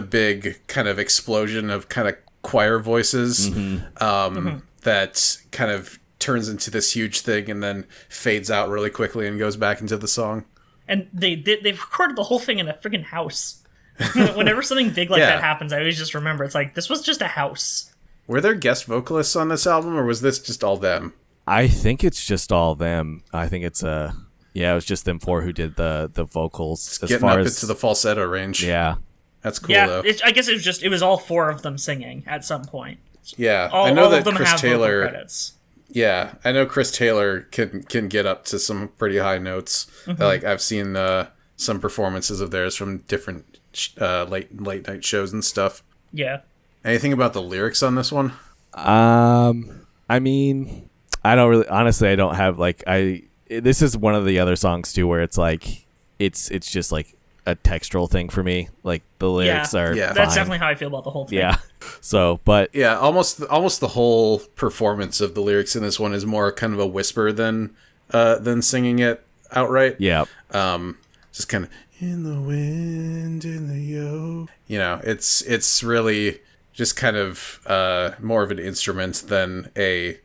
big kind of explosion of kind of choir voices that kind of turns into this huge thing and then fades out really quickly and goes back into the song. And they've recorded the whole thing in a friggin' house. Whenever something big like that happens, I always just remember it's like this was just a house. Were there guest vocalists on this album, or was this just all them? I think it's just all them. I think it's it was just them four who did the vocals. Getting as far up as into the falsetto range. yeah. That's cool, Yeah, though. I guess it was all four of them singing at some point. Yeah, All, I know all that of them Chris have vocal Taylor. credits. Yeah, I know Chris Taylor can get up to some pretty high notes. Like I've seen some performances of theirs from different late night shows and stuff. Yeah. Anything about the lyrics on this one? I mean, I don't really. Honestly, I don't have like this is one of the other songs too where it's like it's just like a textural thing for me. Like the lyrics are Yeah. fine. That's definitely how I feel about the whole thing. Yeah. So, but Yeah, almost the whole performance of the lyrics in this one is more kind of a whisper than singing it outright. yeah. Just kind of in the wind, in the yo. You know, it's really just kind of more of an instrument than a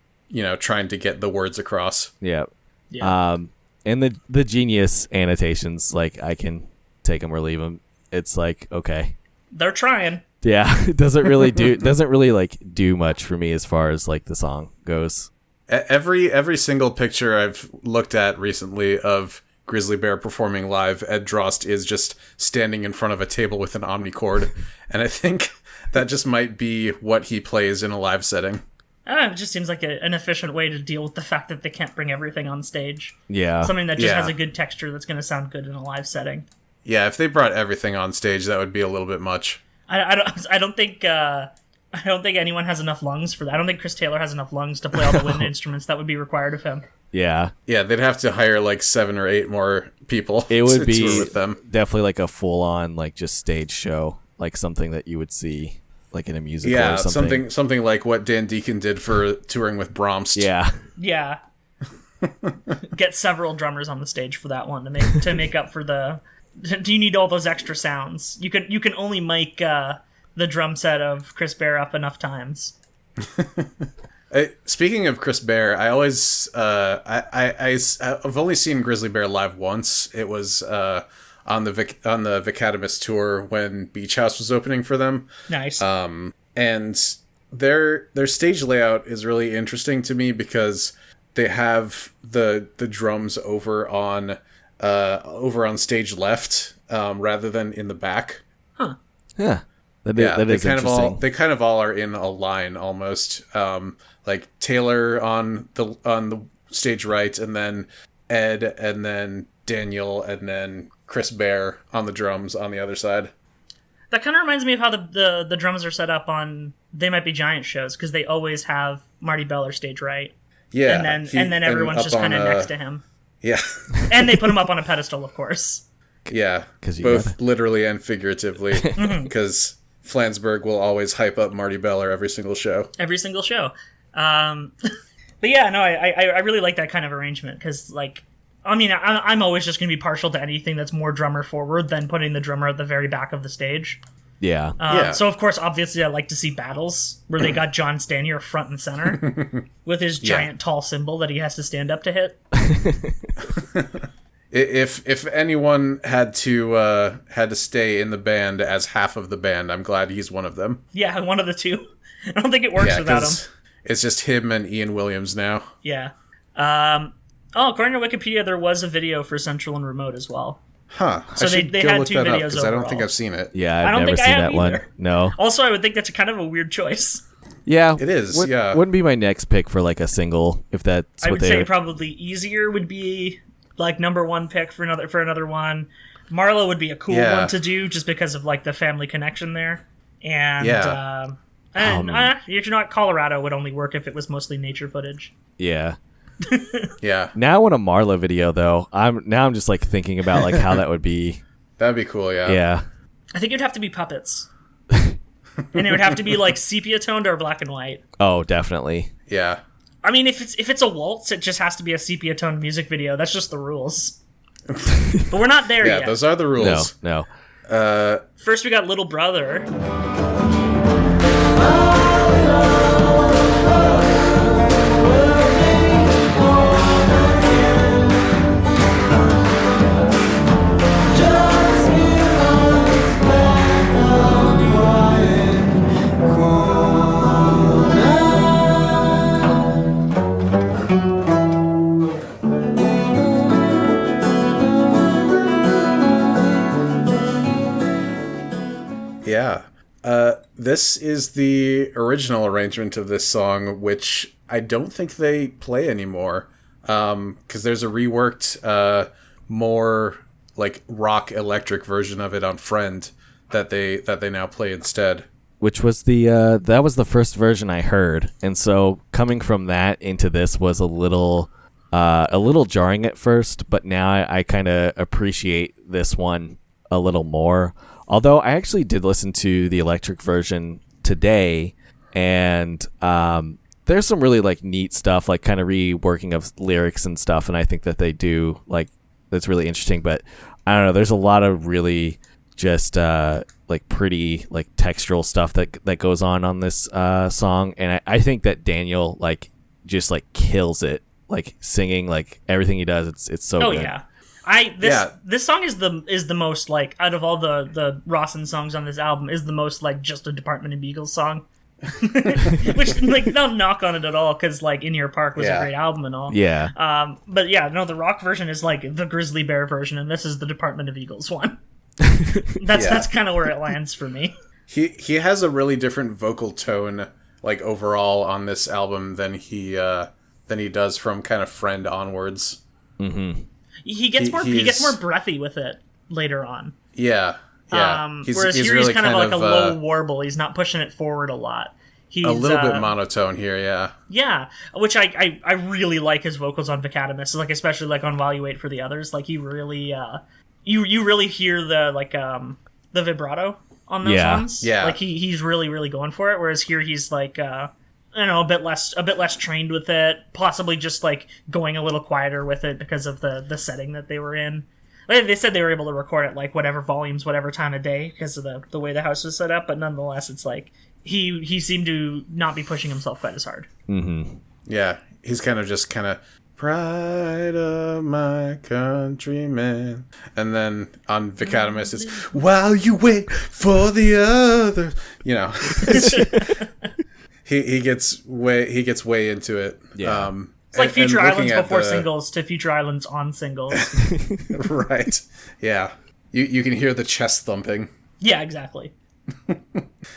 trying to get the words across. Yeah. Yeah. And the genius annotations, like I can take them or leave them. It's like okay. They're trying. Yeah, it doesn't really like do much for me as far as like the song goes. Every single picture I've looked at recently of Grizzly Bear performing live, Ed Droste is just standing in front of a table with an omnichord, and I think that just might be what he plays in a live setting. It just seems like an efficient way to deal with the fact that they can't bring everything on stage. Yeah. Something that just Yeah. has a good texture that's going to sound good in a live setting. Yeah, if they brought everything on stage, that would be a little bit much. I don't think anyone has enough lungs for that. I don't think Chris Taylor has enough lungs to play all the wind instruments that would be required of him. Yeah. Yeah, they'd have to hire like 7 or 8 more people. It would to be tour with them. definitely like a full on like just stage show, like something that you would see like in a musical Yeah, or something. something like what Dan Deacon did for touring with Brahms. Yeah. Yeah. Get several drummers on the stage for that one to make up for the. Do you need all those extra sounds? You can only mic the drum set of Chris Bear up enough times. Speaking of Chris Bear, I always I've only seen Grizzly Bear live once. It was on the Vicatimus tour when Beach House was opening for them. Nice. And their stage layout is really interesting to me because they have the drums over on stage left rather than in the back. Yeah. That is they interesting. kind of all are in a line almost. Like Taylor on the stage right, and then Ed, and then Daniel, and then Chris Bear on the drums on the other side. That kind of reminds me of how the drums are set up on They Might Be Giant shows, because they always have Marty Beller stage right. Yeah, and then everyone's just kind of next to him. Yeah, And they put him up on a pedestal, of course. yeah, Both gotta. Literally and figuratively, because Flansburgh will always hype up Marty Beller every single show. Every single show. But yeah, no, I really like that kind of arrangement, because, like, I mean, I'm always just going to be partial to anything that's more drummer forward than putting the drummer at the very back of the stage. Yeah. Yeah. So, of course, obviously, I like to see battles where they got John Stanier front and center with his giant tall cymbal that he has to stand up to hit. If anyone had to stay in the band as half of the band, I'm glad he's one of them. Yeah, one of the two. I don't think it works without him. It's just him and Ian Williams now. Yeah. According to Wikipedia, there was a video for Central and Remote as well. Huh. So I should they go had look two that up videos because I don't think overall. I've seen it. Yeah, I I've don't never think I seen have that one. either. No. Also, I would think that's kind of a weird choice. Yeah. It is, yeah. Wouldn't be my next pick for like a single if that's I what would say they probably Easier would be like number one pick for another one. Marlowe would be a cool one to do just because of like the family connection there. And you know, Colorado would only work if it was mostly nature footage. Yeah. Yeah. Now I want a Marla video though. I'm just like thinking about like how that would be. That'd be cool, yeah. Yeah. I think it'd have to be puppets. And it would have to be like sepia toned or black and white. Oh, definitely. Yeah. I mean, if it's a waltz, it just has to be a sepia toned music video. That's just the rules. But we're not there Yeah, yet. those are the rules. No. First, we got Little Brother. Yeah. This is the original arrangement of this song, which I don't think they play anymore. Because there's a reworked, more like rock electric version of it on Friend that they now play instead. Which was that was the first version I heard, and so coming from that into this was a little jarring at first, but now I kind of appreciate this one a little more. Although I actually did listen to the electric version today, and there's some really like neat stuff, like kind of reworking of lyrics and stuff, and I think that they do like that's really interesting. But I don't know, there's a lot of really just like pretty like textural stuff that goes on this song, and I think that Daniel like just like kills it, like singing, like everything he does. It's so good. Yeah. This song is the most like out of all the Rawson songs on this album is the most like just a Department of Beagles song. Which like no knock on it at all, because like In Your Park was a great album and all. Yeah. But yeah, no, the rock version is like the Grizzly Bear version, and this is the Department of Eagles one. That's kind of where it lands for me. He has a really different vocal tone, like overall on this album than he does from kind of Friend onwards. Mm-hmm. He gets more breathy with it later on. Yeah. Whereas here really he's kind of like a low warble. He's not pushing it forward a lot. He's a little bit monotone here, yeah. Yeah, which I really like his vocals on Vicatimus, like especially like on While You Wait for the Others. Like he really you really hear the the vibrato on those ones. Yeah. Like he's really going for it. Whereas here he's like I don't know, a bit less trained with it, possibly just like going a little quieter with it because of the setting that they were in. They said they were able to record it like whatever volumes, whatever time of day because of the way the house was set up, but nonetheless it's like he seemed to not be pushing himself quite as hard. Mm-hmm. Yeah, he's kind of pride of my countryman, and then on Vicatimus it's while you wait for the other. You know, he gets way into it. Yeah. It's like Future Islands before the... singles to Future Islands on singles. Right. Yeah. You can hear the chest thumping. Yeah, exactly.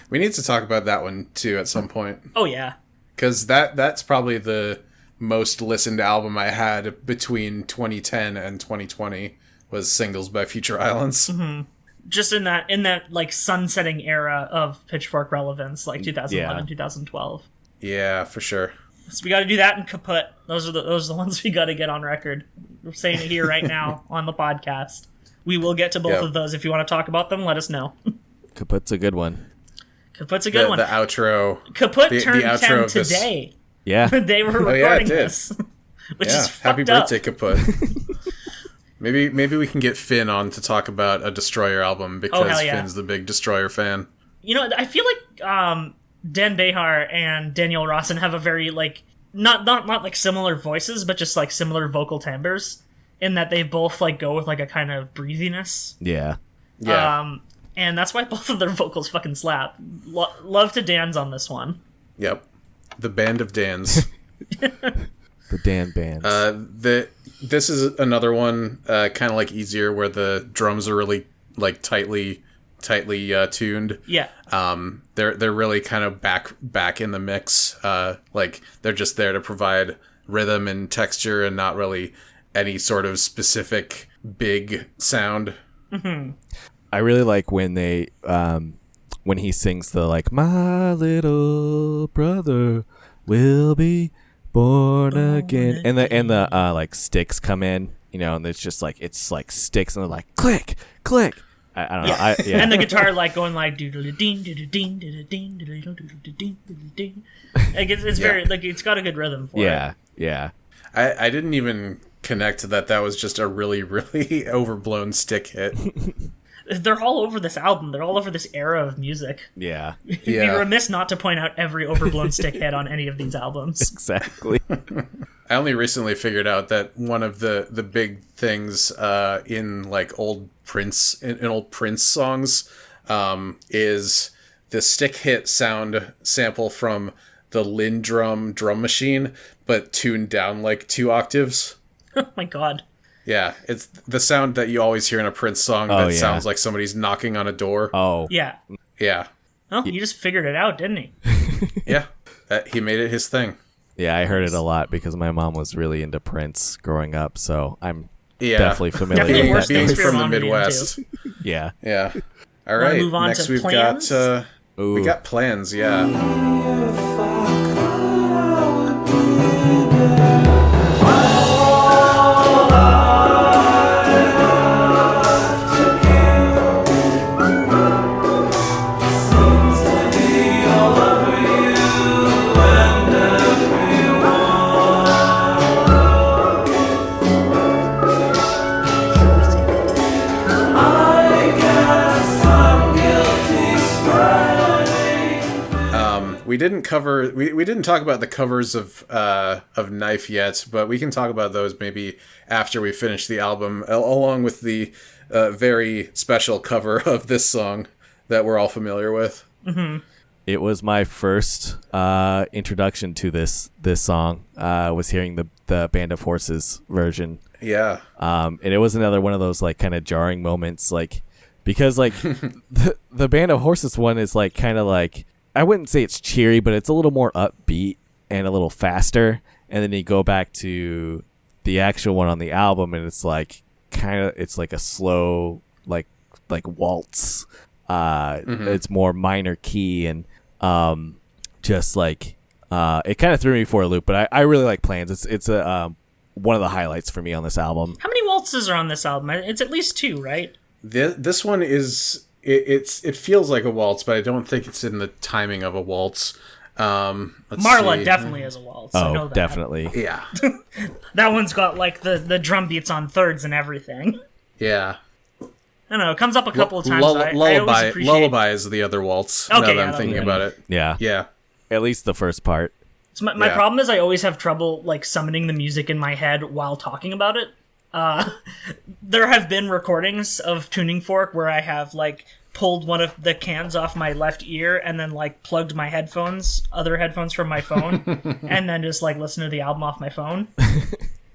We need to talk about that one too at some point. Oh yeah. Because that's probably the most listened album I had between 2010 and 2020 was Singles by Future Islands. Mm-hmm. Just in that like sunsetting era of Pitchfork relevance, like 2011, 2012. Yeah, for sure. So we got to do that and Kaput. Those are the ones we got to get on record. We're saying it here right now on the podcast. We will get to both of those. If you want to talk about them, let us know. Kaput's a good one. Kaput's a good one. The outro. Kaput turned the outro 10 today. Yeah. They were recording it did. this. Which is happy fucked up. birthday, Kaput. Maybe we can get Finn on to talk about a Destroyer album because Finn's the big Destroyer fan. You know, I feel like Dan Behar and Daniel Rawson have a very like not like similar voices, but just like similar vocal timbres in that they both like go with like a kind of breathiness. Yeah. Yeah. And that's why both of their vocals fucking slap. Love to Dan's on this one. Yep. The band of Dans. The Dan bands. This is another one kind of like easier where the drums are really like tightly tuned. Yeah. They're really kind of back in the mix. Like they're just there to provide rhythm and texture and not really any sort of specific big sound. Mm-hmm. I really like when they when he sings the like my little brother will be born again and the like sticks come in, you know, and it's just like sticks and they're like click click. I don't know. And the guitar like going like doodle-ding, doodle-ding, doodle-ding, doodle-ding, doodle-ding. Like it's very like it's got a good rhythm for it. Yeah. I didn't even connect that was just a really overblown stick hit. They're all over this album. They're all over this era of music. Yeah. You'd be remiss not to point out every overblown stick hit on any of these albums. Exactly. I only recently figured out that one of the big things in like old Prince songs is the stick hit sound sample from the Lindrum drum machine, but tuned down like 2 octaves. Oh my god. Yeah, it's the sound that you always hear in a Prince song sounds like somebody's knocking on a door. Oh. Yeah. Yeah. Oh, he just figured it out, didn't he? Yeah. He made it his thing. Yeah, I heard it a lot because my mom was really into Prince growing up, so I'm definitely familiar Definitely with that. things for your from the mom to be Midwest. Yeah. Yeah. All right. move on Next to we've Plans? got we got Plans, yeah. We didn't talk about the covers of Knife yet, but we can talk about those maybe after we finish the album, along with the very special cover of this song that we're all familiar with. Mm-hmm. It was my first introduction to this song. Was hearing the Band of Horses version. Yeah. And it was another one of those like kind of jarring moments, like because like the Band of Horses one is like kind of like, I wouldn't say it's cheery, but it's a little more upbeat and a little faster. And then you go back to the actual one on the album, and it's like it's like a slow like waltz. It's more minor key and just like it kind of threw me for a loop. But I really like Plans. It's a one of the highlights for me on this album. How many waltzes are on this album? It's at least 2, right? This one is it feels like a waltz, but I don't think it's in the timing of a waltz. Marla definitely is a waltz. I know that. Definitely. Yeah. That one's got like the drum beats on thirds and everything. Yeah. I don't know. It comes up a couple of times. I always appreciate... Lullaby is the other waltz. Okay, now that yeah, I'm thinking about it. Yeah. Yeah. At least the first part. So my problem is I always have trouble like summoning the music in my head while talking about it. There have been recordings of Tuning Fork where I have like pulled one of the cans off my left ear and then like plugged my other headphones from my phone, and then just like listen to the album off my phone.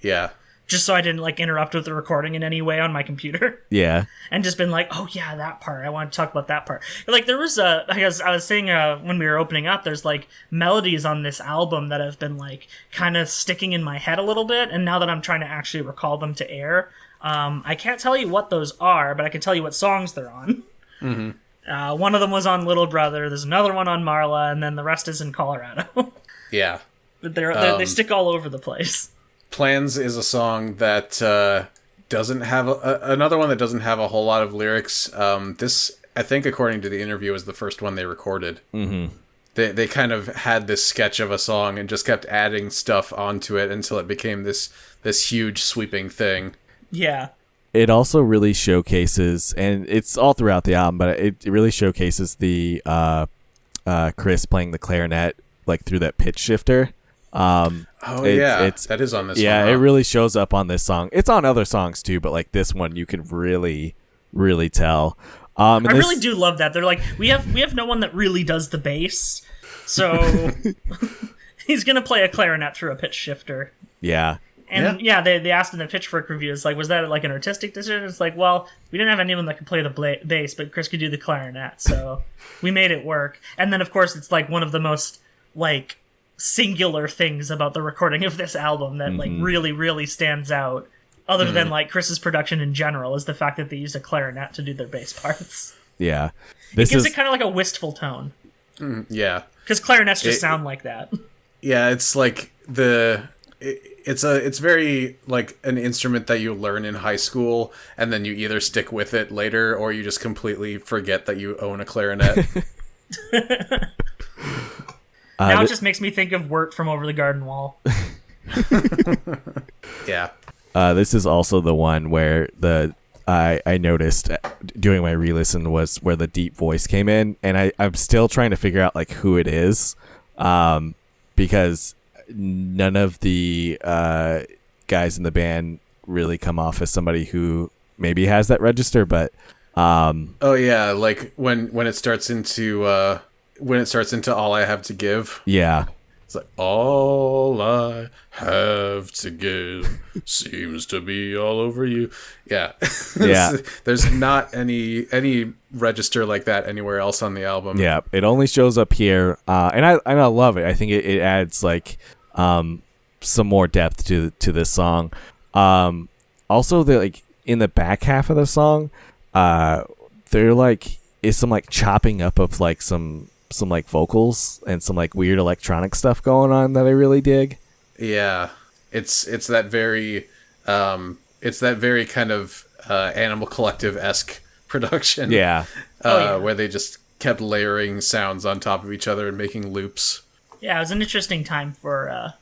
Yeah. Just so I didn't like interrupt with the recording in any way on my computer. Yeah. And just been like, oh yeah, that part. I want to talk about that part. Like there was I was saying when we were opening up, there's like melodies on this album that have been like kind of sticking in my head a little bit. And now that I'm trying to actually recall them to air, I can't tell you what those are, but I can tell you what songs they're on. Mm-hmm. One of them was on Little Brother. There's another one on Marla, and then the rest is in Colorado. Yeah. But they stick all over the place. Plans is a song that doesn't have another one that doesn't have a whole lot of lyrics. This, I think, according to the interview, was the first one they recorded. Mm-hmm. They kind of had this sketch of a song and just kept adding stuff onto it until it became this huge sweeping thing. Yeah. It also really showcases, and it's all throughout the album, but it really showcases the Chris playing the clarinet like through that pitch shifter. That is on this. Yeah, one, huh? it really shows up on this song. It's on other songs too, but like this one, you can really, really tell. I really do love that. They're like, we have no one that really does the bass, so he's gonna play a clarinet through a pitch shifter. Yeah. And they asked in the Pitchfork review, it's like, was that like an artistic decision? It's like, well, we didn't have anyone that could play the bass, but Chris could do the clarinet, so we made it work. And then of course it's like one of the most like singular things about the recording of this album that like really, really stands out, other than like Chris's production in general, is the fact that they used a clarinet to do their bass parts. Yeah. It gives it kind of like a wistful tone. Yeah. Because clarinets just sound like that. Yeah, it's like it's very like an instrument that you learn in high school, and then you either stick with it later or you just completely forget that you own a clarinet. Now it just makes me think of Wirt from Over the Garden Wall. Yeah. This is also the one where I noticed doing my re-listen was where the deep voice came in, and I'm still trying to figure out like who it is, because none of the guys in the band really come off as somebody who maybe has that register, but oh yeah, like when it starts into All I Have to Give. Yeah. It's like, all I have to give seems to be all over you. Yeah. Yeah. There's not any register like that anywhere else on the album. Yeah. It only shows up here. And I love it. I think it adds like some more depth to this song. Also, like in the back half of the song, there like is some like chopping up of like some like vocals and some like weird electronic stuff going on that I really dig. Yeah, it's that very kind of Animal Collective-esque production. Yeah. Where they just kept layering sounds on top of each other and making loops. Yeah, it was an interesting time for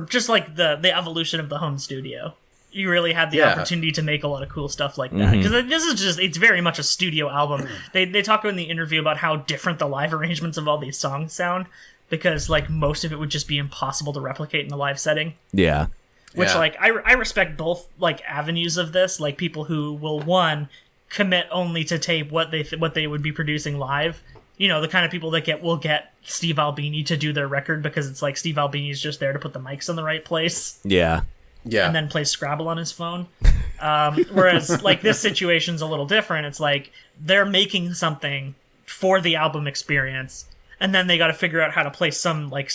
just like the evolution of the home studio. You really had the opportunity to make a lot of cool stuff like that. Because this is just, it's very much a studio album. They talk in the interview about how different the live arrangements of all these songs sound, because like most of it would just be impossible to replicate in a live setting. Yeah. Which like, I respect both like avenues of this, like people who will, one, commit only to tape what they would be producing live. You know, the kind of people that will get Steve Albini to do their record because it's like Steve Albini's just there to put the mics in the right place. Yeah. Yeah. And then play Scrabble on his phone. Whereas, like, this situation's a little different. It's like they're making something for the album experience, and then they got to figure out how to play some, like,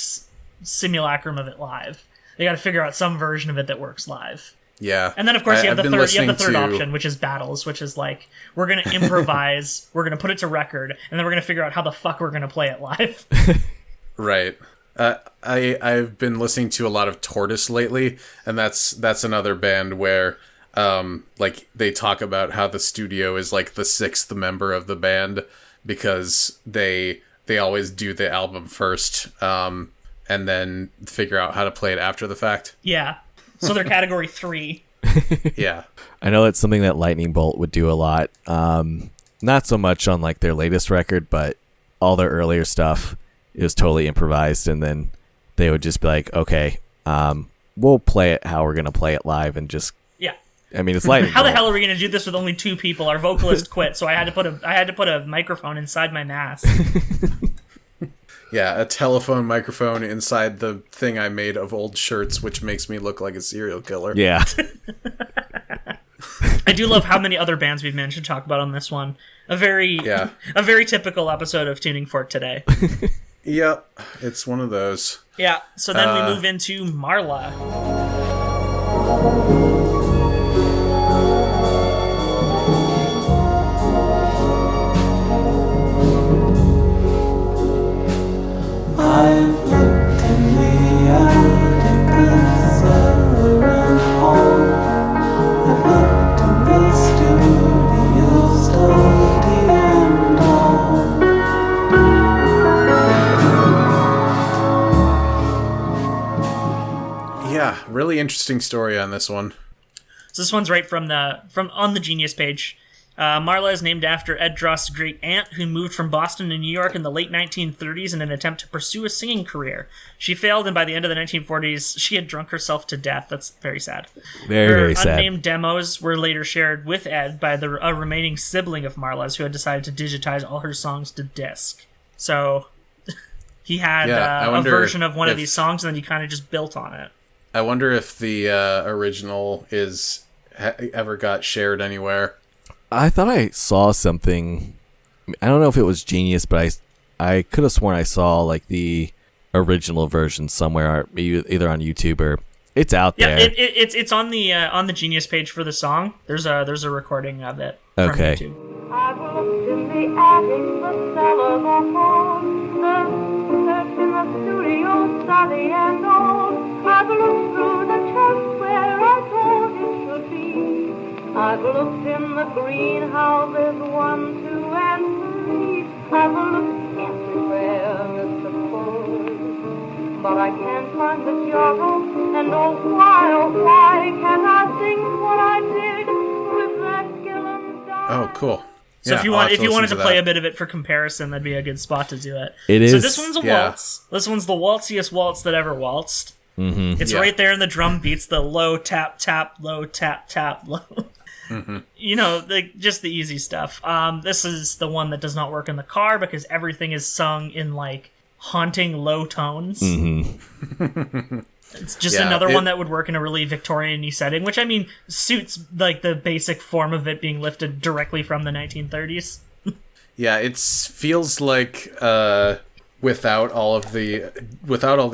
simulacrum of it live. They got to figure out some version of it that works live. Yeah. And then, of course, you have the third option, which is battles, which is like, we're going to improvise, we're going to put it to record, and then we're going to figure out how the fuck we're going to play it live. Right. I've been listening to a lot of Tortoise lately, and that's another band where like they talk about how the studio is like the sixth member of the band because they always do the album first and then figure out how to play it after the fact. Yeah. So they're category 3. Yeah. I know it's something that Lightning Bolt would do a lot. Not so much on like their latest record, but all their earlier stuff is totally improvised, and then they would just be like, okay, we'll play it how we're gonna play it live, and just I mean, it's Lightning How the Bolt. hell are we going to do this with only 2 people? Our vocalist quit, so I had to put a microphone inside my mask. Yeah, a telephone microphone inside the thing I made of old shirts, which makes me look like a serial killer. Yeah. I do love how many other bands we've managed to talk about on this one. A very typical episode of Tuning Fork today. Yep, it's one of those. Yeah, so then we move into Marla. I've looked in the attic, the cellar and hall. I've looked in the studio, study and all. Yeah, really interesting story on this one. So this one's right from on the Genius page. Marla is named after Ed Droste's great aunt, who moved from Boston to New York in the late 1930s in an attempt to pursue a singing career. She failed, and by the end of the 1940s, she had drunk herself to death. That's very sad. Very Her sad. unnamed demos were later shared with Ed by the remaining sibling of Marla's, who had decided to digitize all her songs to disc. So he had a version of one of these songs, and then he kind of just built on it. I wonder if the original ever got shared anywhere. I thought I saw something. I don't know if it was Genius, but I could have sworn I saw like the original version somewhere, either on YouTube or it's out there. Yeah, it's on the Genius page for the song. There's a recording of it from Okay. YouTube. I've looked in the attic, the cellar, the hall, searched in the studio, study and all. I've looked through the chest where I thought it should be. I've looked in the greenhouses, 1, 2, and 3. I've looked everywhere, Mr. Ford, but I can't find the job. And why can't I sing what I did with that Gillen dog? Oh, cool. So Yeah, if you I'll have to wanted listen to play that. a bit of it for comparison, that'd be a good spot to do it. It So is. this one's a Yeah. waltz. This one's the waltziest waltz that ever waltzed. Mm-hmm. It's Yeah. right there in the drum beats, the low tap tap, low tap tap, low. You know, just the easy stuff. This is the one that does not work in the car because everything is sung in like haunting low tones. Mm-hmm. It's just Yeah, another one that would work in a really Victorian-y setting, which I mean suits like the basic form of it being lifted directly from the 1930s. Yeah, it feels like without all the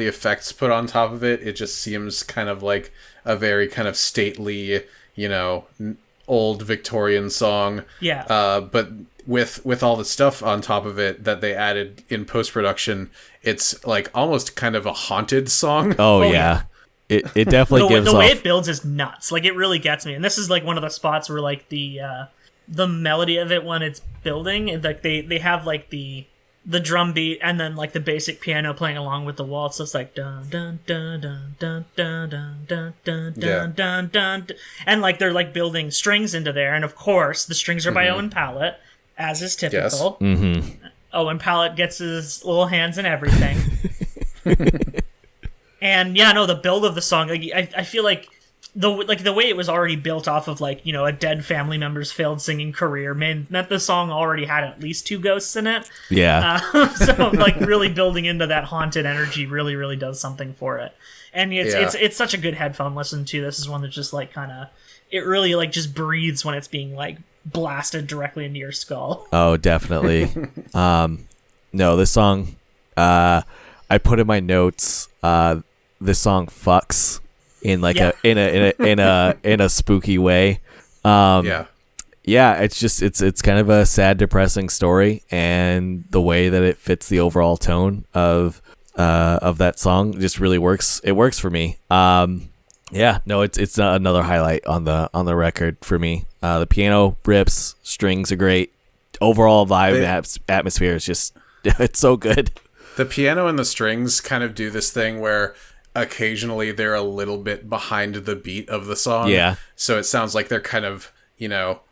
effects put on top of it, it just seems kind of like a very kind of stately, old Victorian song. Yeah. But with all the stuff on top of it that they added in post-production, it's like almost kind of a haunted song. Oh, Oh, yeah. It definitely gives the way off. it builds is nuts. Like, it really gets me. And this is like one of the spots where like the melody of it when it's building, and like they have like the drum beat and then like the basic piano playing along with the waltz. So it's like dun dun dun dun dun dun dun dun dun Yeah. dun dun, and like they're like building strings into there. And of course, the strings are by Owen Pallett, as is typical. Mm-hmm. Owen Pallett gets his little hands in everything. And yeah, no, the build of the song, like, I feel like the way it was already built off of like, a dead family member's failed singing career, meant the song already had at least 2 ghosts in it. Yeah. So like really building into that haunted energy really, really does something for it. And it's such a good headphone listen to. This is one that just like kind of, it really like just breathes when it's being like blasted directly into your skull. Oh, definitely. No, this song, I put in my notes, this song fucks in like Yeah. in a spooky way. Yeah. Yeah, it's kind of a sad, depressing story, and the way that it fits the overall tone of of that song. It just really works. It works for me. Yeah, no, it's another highlight on the record for me. The piano rips, strings are great. Overall vibe and atmosphere is just it's so good. The piano and the strings kind of do this thing where occasionally they're a little bit behind the beat of the song. Yeah. So it sounds like they're kind of,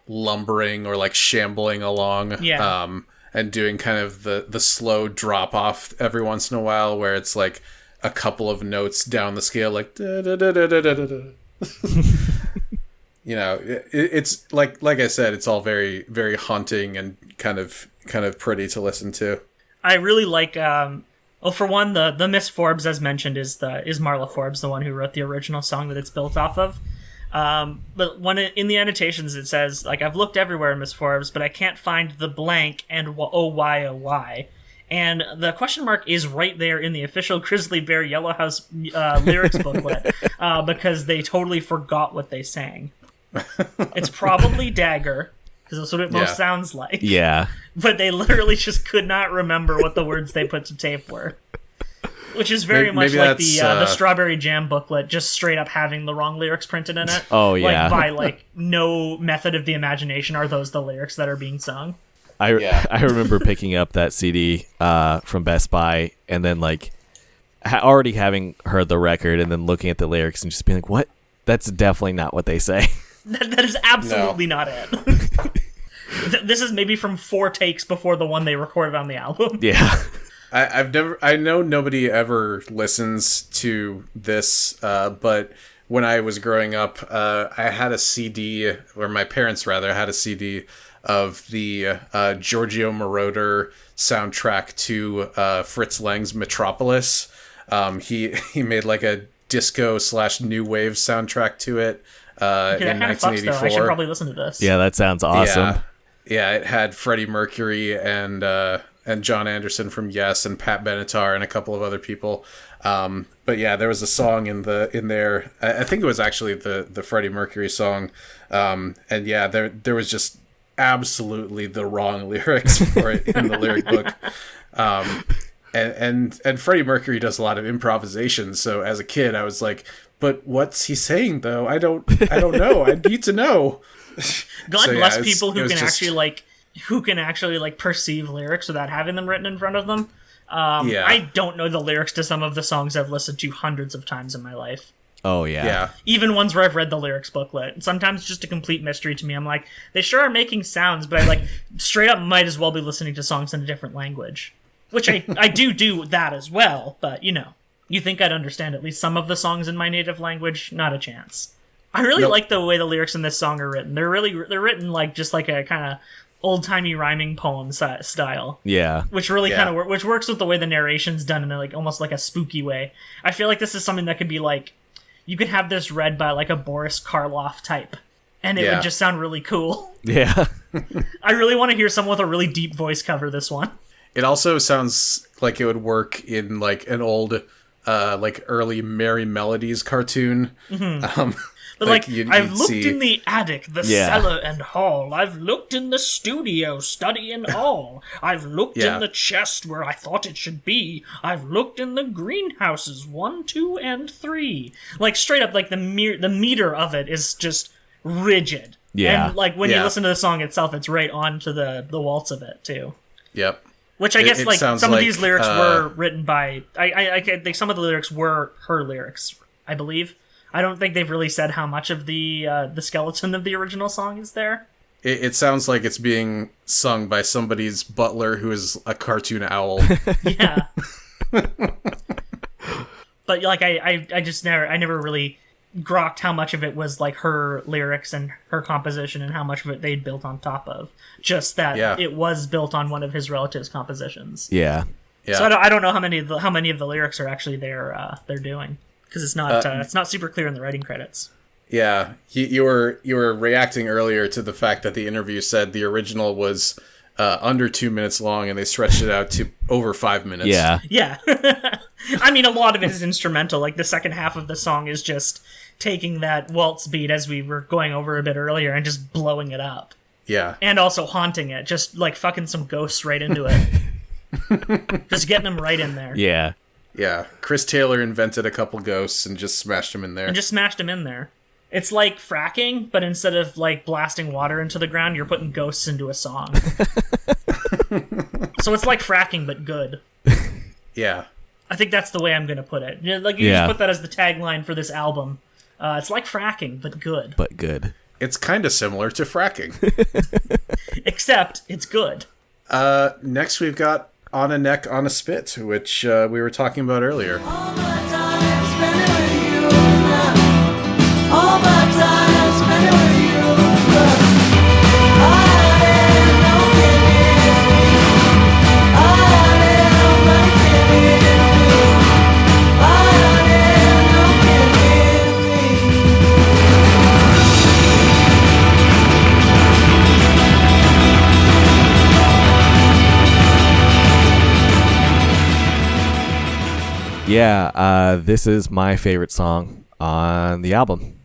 lumbering or like shambling along. Yeah. And doing kind of the slow drop off every once in a while where it's like a couple of notes down the scale, like da, da, da, da, da, da, da. It's like I said, it's all very, very haunting and kind of pretty to listen to. I really like. For one, the Miss Forbes, as mentioned, is Marla Forbes, the one who wrote the original song that it's built off of. But in the annotations it says, like, I've looked everywhere, Miss Forbes, but I can't find the blank and oh why. And the question mark is right there in the official Grizzly Bear Yellow House lyrics booklet, because they totally forgot what they sang. It's probably Dagger, because that's what it most sounds like. Yeah. But they literally just could not remember what the words they put to tape were. Which is very much like the Strawberry Jam booklet, just straight up having the wrong lyrics printed in it. Oh, yeah. Like, by, no method of the imagination are those the lyrics that are being sung. I remember picking up that CD from Best Buy and then, already having heard the record and then looking at the lyrics and just being like, what? That's definitely not what they say. That is absolutely not it. This is maybe from 4 takes before the one they recorded on the album. Yeah. I know nobody ever listens to this, but when I was growing up, I had a CD, or my parents rather had a CD of the Giorgio Moroder soundtrack to Fritz Lang's Metropolis. He made like a disco / new wave soundtrack to it in 1984. I should probably listen to this. Yeah, that sounds awesome. Yeah, it had Freddie Mercury and John Anderson from Yes and Pat Benatar and a couple of other people. But yeah, there was a song in there. I think it was actually the Freddie Mercury song. And yeah, there was just absolutely the wrong lyrics for it in the lyric book. And Freddie Mercury does a lot of improvisation. So as a kid, I was like, but what's he saying though? I don't know. I need to know. God bless people who can actually perceive lyrics without having them written in front of them. I don't know the lyrics to some of the songs I've listened to hundreds of times in my life. Oh, yeah. Even ones where I've read the lyrics booklet. Sometimes it's just a complete mystery to me. I'm like, they sure are making sounds, but I straight up might as well be listening to songs in a different language. Which I do that as well, but you think I'd understand at least some of the songs in my native language? Not a chance. I really like the way the lyrics in this song are written. They're written just like a kind of old-timey rhyming poem style. Yeah. Which really kind of which works with the way the narration's done in almost like a spooky way. I feel like this is something that could be you could have this read by a Boris Karloff type, and it would just sound really cool. Yeah. I really want to hear someone with a really deep voice cover this one. It also sounds like it would work in an old early Merry Melodies cartoon. Mm-hmm. But I've looked in the attic, the cellar and hall. I've looked in the studio, study and all. I've looked in the chest where I thought it should be. I've looked in the greenhouses 1, 2, and 3. Straight up, the meter of it is just rigid. Yeah. And when you listen to the song itself, it's right on to the waltz of it too. Yep. Which I guess some of these lyrics were written by. I think some of the lyrics were her lyrics, I believe. I don't think they've really said how much of the skeleton of the original song is there. It sounds like it's being sung by somebody's butler who is a cartoon owl. Yeah. But I never really grokked how much of it was her lyrics and her composition and how much of it they'd built on top of. Just that it was built on one of his relatives' compositions. Yeah. So I don't know how many of the lyrics are actually they're doing. Because it's not super clear in the writing credits. Yeah, you were reacting earlier to the fact that the interview said the original was under 2 minutes long and they stretched it out to over 5 minutes. Yeah. I mean, a lot of it is instrumental. The second half of the song is just taking that waltz beat, as we were going over a bit earlier, and just blowing it up. Yeah. And also haunting it, just fucking some ghosts right into it. Just getting them right in there. Yeah. Yeah, Chris Taylor invented a couple ghosts and just smashed them in there. It's like fracking, but instead of like blasting water into the ground, you're putting ghosts into a song. So it's like fracking, but good. Yeah. I think that's the way I'm going to put it. Like you just put that as the tagline for this album. It's like fracking, but good. But good. It's kind of similar to fracking. Except it's good. Next we've got On a Neck, On a Spit, which we were talking about earlier. All my time spending with you now. All my time spending with you, but I didn't know can hear me. I didn't know man can hear me. I didn't know can hear me. Yeah, this is my favorite song on the album.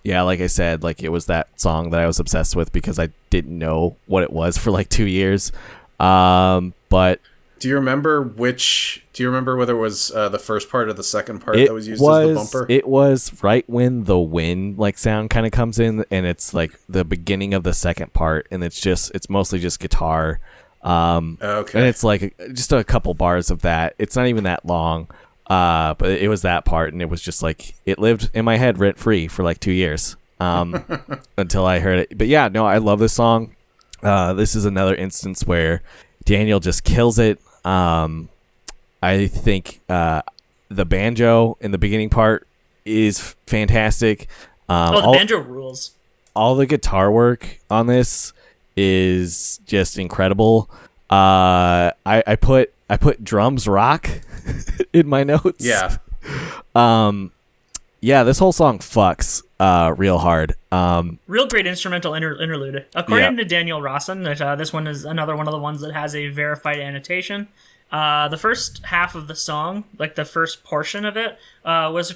Yeah, like I said, like it was that song that I was obsessed with because I didn't know what it was for like 2 years. But Do you remember whether it was the first part or the second part that was used as the bumper? It was right when the wind like sound kind of comes in, and it's like the beginning of the second part, and it's mostly just guitar. Okay. And it's like just a couple bars of that. It's not even that long. But it was that part, and it was just like it lived in my head rent free for like 2 years until I heard it. But yeah, no, I love this song. This is another instance where Daniel just kills it. I think the banjo in the beginning part is fantastic. The banjo rules. All the guitar work on this is just incredible. I put drums rock in my notes. Yeah. Yeah, this whole song fucks real hard. Real great instrumental interlude. According to Daniel Rawson, this one is another one of the ones that has a verified annotation. The first half of the song, like the first portion of it, was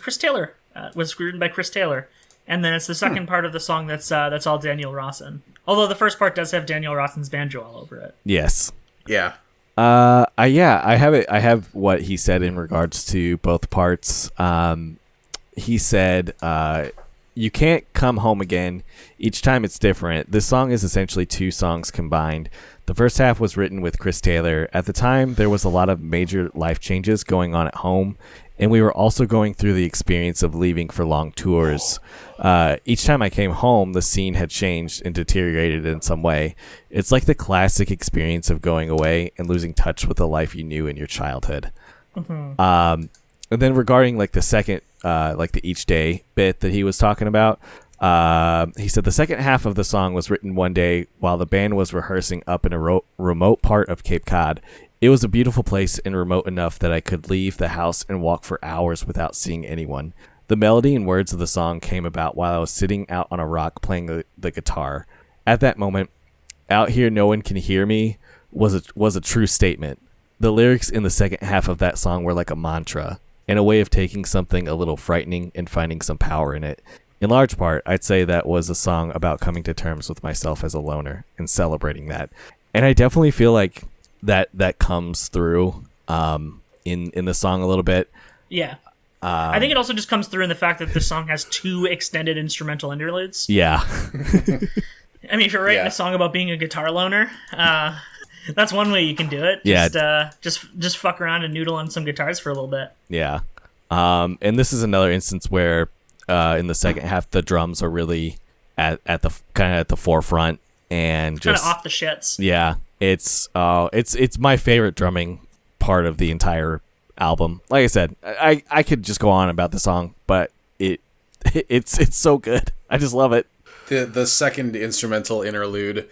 written by Chris Taylor. And then it's the second part of the song that's all Daniel Rawson. Although the first part does have Daniel Rawson's banjo all over it. Yes. Yeah. I have it. I have what he said in regards to both parts. He said, "You can't come home again. Each time it's different. This song is essentially two songs combined. The first half was written with Chris Taylor. At the time, there was a lot of major life changes going on at home, and we were also going through the experience of leaving for long tours. Each time I came home, the scene had changed and deteriorated in some way. It's like the classic experience of going away and losing touch with the life you knew in your childhood." Mm-hmm. And then regarding like the second, like the each day bit that he was talking about, he said the second half of the song was written one day while the band was rehearsing up in a remote part of Cape Cod. It was a beautiful place and remote enough that I could leave the house and walk for hours without seeing anyone. The melody and words of the song came about while I was sitting out on a rock playing the guitar. At that moment, "Out here no one can hear me" was a true statement. The lyrics in the second half of that song were like a mantra, and a way of taking something a little frightening and finding some power in it. In large part, I'd say that was a song about coming to terms with myself as a loner and celebrating that. And I definitely feel like that comes through in the song a little bit. Yeah. I think it also just comes through in the fact that this song has two extended instrumental interludes. Yeah. I mean, if you're writing a song about being a guitar loner, that's one way you can do it. Just fuck around and noodle on some guitars for a little bit. Yeah. And this is another instance where in the second half the drums are really at the kind of at the forefront and just kind of off the shits. Yeah. It's my favorite drumming part of the entire album. Like I said, I could just go on about the song, but it's so good. I just love it. The second instrumental interlude,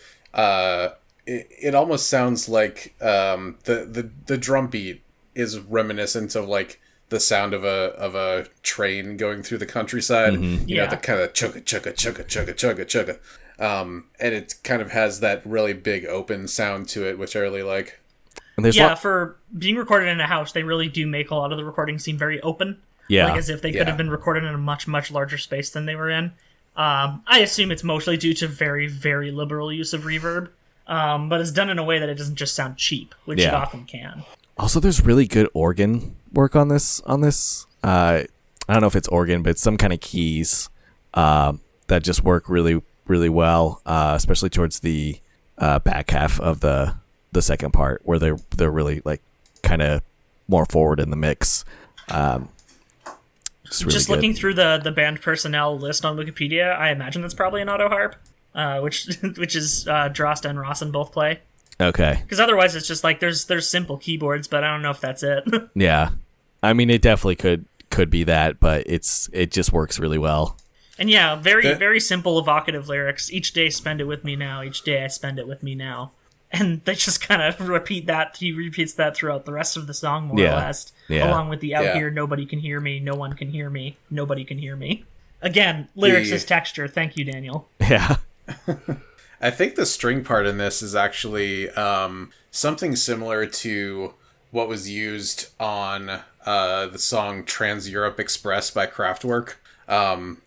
it almost sounds like the drum beat is reminiscent of like the sound of a train going through the countryside. Mm-hmm. You know, the kind of chugga chugga chugga chugga chugga chugga. And it kind of has that really big open sound to it, which I really like. And for being recorded in a house, they really do make a lot of the recordings seem very open. Yeah. Like as if they could have been recorded in a much, much larger space than they were in. I assume it's mostly due to very, very liberal use of reverb. But it's done in a way that it doesn't just sound cheap, which it often can. Also, there's really good organ work on this. I don't know if it's organ, but it's some kind of keys that just work really, really well, especially towards the back half of the second part, where they're really like kind of more forward in the mix. Really just good. looking through the band personnel list on Wikipedia, I imagine that's probably an auto harp, which is Droste and Rawson both play. Okay. Because otherwise, it's just like there's simple keyboards, but I don't know if that's it. Yeah, I mean, it definitely could be that, but it just works really well. And yeah, very simple evocative lyrics. Each day spend it with me now. Each day I spend it with me now. And they just kind of repeat that. He repeats that throughout the rest of the song, more or less. Yeah. Along with the out here, nobody can hear me, no one can hear me, nobody can hear me. Again, lyrics is texture. Thank you, Daniel. Yeah. I think the string part in this is actually something similar to what was used on the song Trans-Europe Express by Kraftwerk,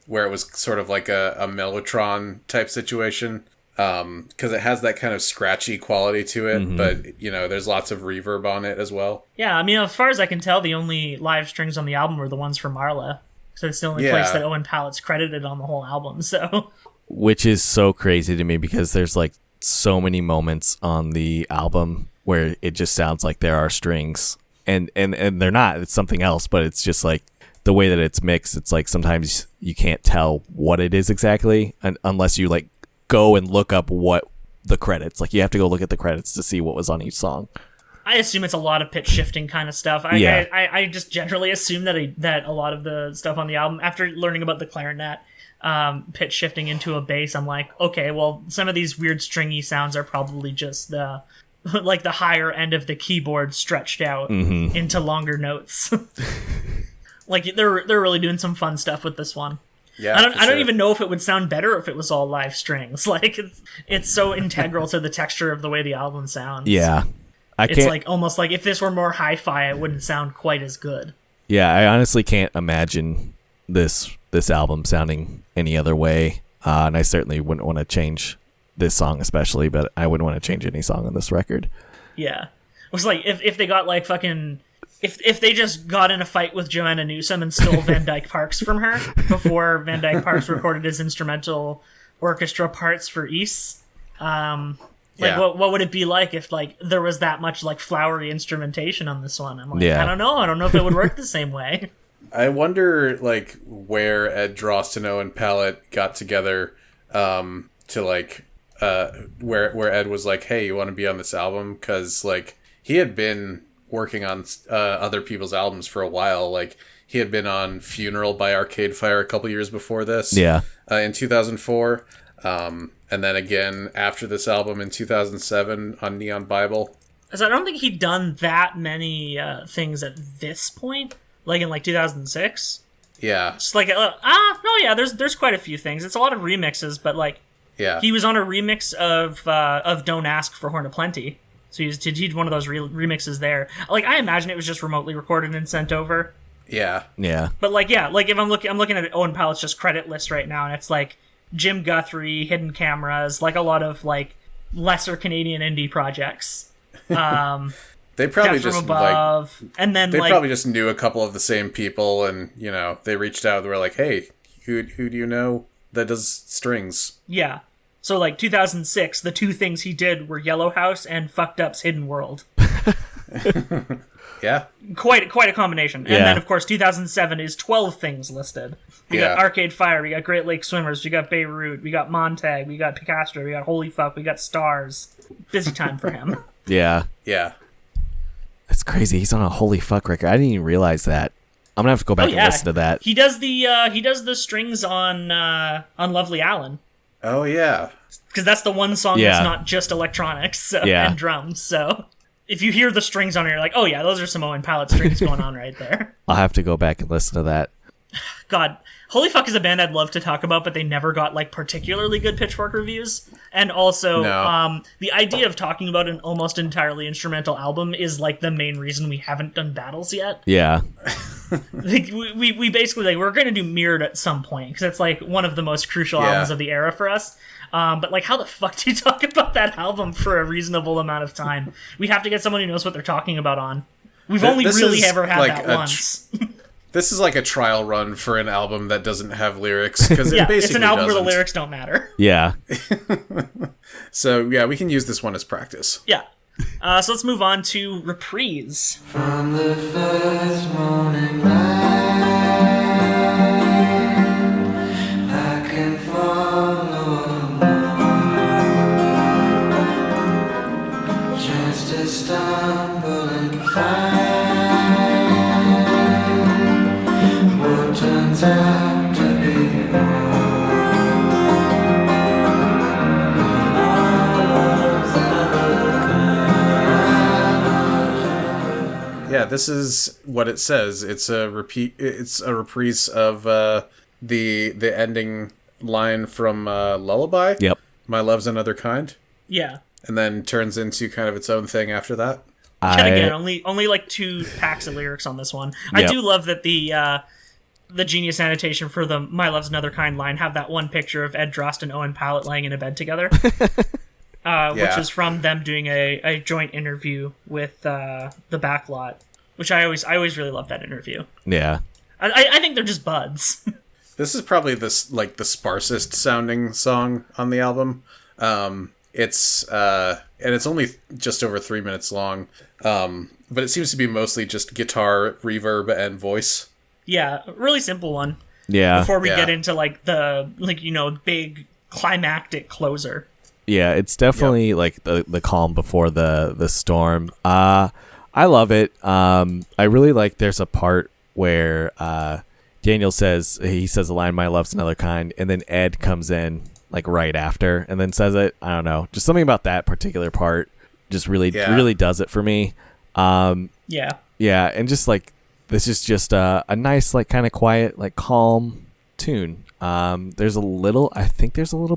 where it was sort of like a Mellotron type situation. Because it has that kind of scratchy quality to it, but, you know, there's lots of reverb on it as well. Yeah, I mean, as far as I can tell, the only live strings on the album were the ones from Marla. So it's the only place that Owen Pallett's credited on the whole album, so... Which is so crazy to me, because there's, like, so many moments on the album where it just sounds like there are strings. And they're not. It's something else, but it's just, like, the way that it's mixed, it's, like, sometimes you can't tell what it is exactly, unless you, like, go and look up what the credits, like you have to go look at the credits to see what was on each song. I assume it's a lot of pitch shifting kind of stuff. I just generally assume that a lot of the stuff on the album, after learning about the clarinet pitch shifting into a bass, I'm like, okay, well, some of these weird stringy sounds are probably just the like the higher end of the keyboard stretched out into longer notes. Like they're really doing some fun stuff with this one. Yeah, I don't even know if it would sound better if it was all live strings. Like it's so integral to the texture of the way the album sounds. Yeah, it's like almost like if this were more hi-fi, it wouldn't sound quite as good. Yeah, I honestly can't imagine this album sounding any other way, and I certainly wouldn't want to change this song especially. But I wouldn't want to change any song on this record. Yeah, it was like if they got like fucking. If they just got in a fight with Joanna Newsom and stole Van Dyke Parks from her before Van Dyke Parks recorded his instrumental orchestra parts for East, what would it be like if like there was that much like flowery instrumentation on this one? I'm like, I don't know if it would work the same way. I wonder like where Ed Droste and Owen Pallett got together to like where Ed was like, hey, you want to be on this album? Because like he had been working on other people's albums for a while. Like he had been on Funeral by Arcade Fire a couple years before this, in 2004, and then again after this album in 2007 on Neon Bible. Because I don't think he'd done that many things at this point, like in like 2006. Yeah, it's like there's quite a few things. It's a lot of remixes, but like he was on a remix of Don't Ask for Horn of Plenty. So he did one of those remixes there. Like I imagine it was just remotely recorded and sent over. Yeah. But like if I'm looking at Owen Pallett's just credit list right now, and it's like Jim Guthrie, Hidden Cameras, like a lot of like lesser Canadian indie projects. They probably just above, and then they probably just knew a couple of the same people, and you know they reached out and were like, "Hey, who do you know that does strings?" Yeah. So, like, 2006, the two things he did were Yellow House and Fucked Up's Hidden World. Yeah. Quite a combination. And then, of course, 2007 is 12 things listed. We got Arcade Fire, we got Great Lake Swimmers, we got Beirut, we got Montag, we got Picastro, we got Holy Fuck, we got Stars. Busy time for him. Yeah. That's crazy. He's on a Holy Fuck record. I didn't even realize that. I'm gonna have to go back and listen to that. He does the strings on Lovely Allen. Oh, yeah. Because that's the one song that's not just electronics and drums. So if you hear the strings on it, you're like, oh, yeah, those are some Owen Pallett strings going on right there. I'll have to go back and listen to that. God, Holy Fuck is a band I'd love to talk about, but they never got, like, particularly good Pitchfork reviews. And also, the idea of talking about an almost entirely instrumental album is, like, the main reason we haven't done Battles yet. Yeah. Like, we basically, like, we're going to do Mirrored at some point, because it's, like, one of the most crucial albums of the era for us. But, like, how the fuck do you talk about that album for a reasonable amount of time? We have to get someone who knows what they're talking about on. We've only This really is ever had like that once. This is like a trial run for an album that doesn't have lyrics, because Yeah, it basically it's an album doesn't. where the lyrics don't matter. Yeah. So yeah, we can use this one as practice. Yeah. So let's move on to Reprise. From the first morning light, I can follow along, just to stumble and find what turns out to be wrong. Yeah, this is what it says. It's a repeat. It's a reprise of the ending line from Lullaby. Yep. My love's another kind, Yeah. and then turns into kind of its own thing after that. And again, only like 2 packs of lyrics on this one. I Yep. do love that the Genius annotation for the "My Love's Another Kind" line have that one picture of Ed Droste and Owen Pallett laying in a bed together, which is from them doing a joint interview with the Backlot, which I always really love that interview. Yeah. I think they're just buds. This is probably the sparsest sounding song on the album. It's and it's only just over 3 minutes long. But it seems to be mostly just guitar, reverb, and voice. Yeah, really simple one. Yeah. Before we Yeah. get into like the big climactic closer. Yeah, it's definitely like the calm before the storm. I love it. I really like there's a part where Daniel says the line "My love's another kind," and then Ed comes in like right after and then says it. I don't know, just something about that particular part just really does it for me. Yeah. Yeah, and just like this is just a nice like kind of quiet like calm tune. There's a little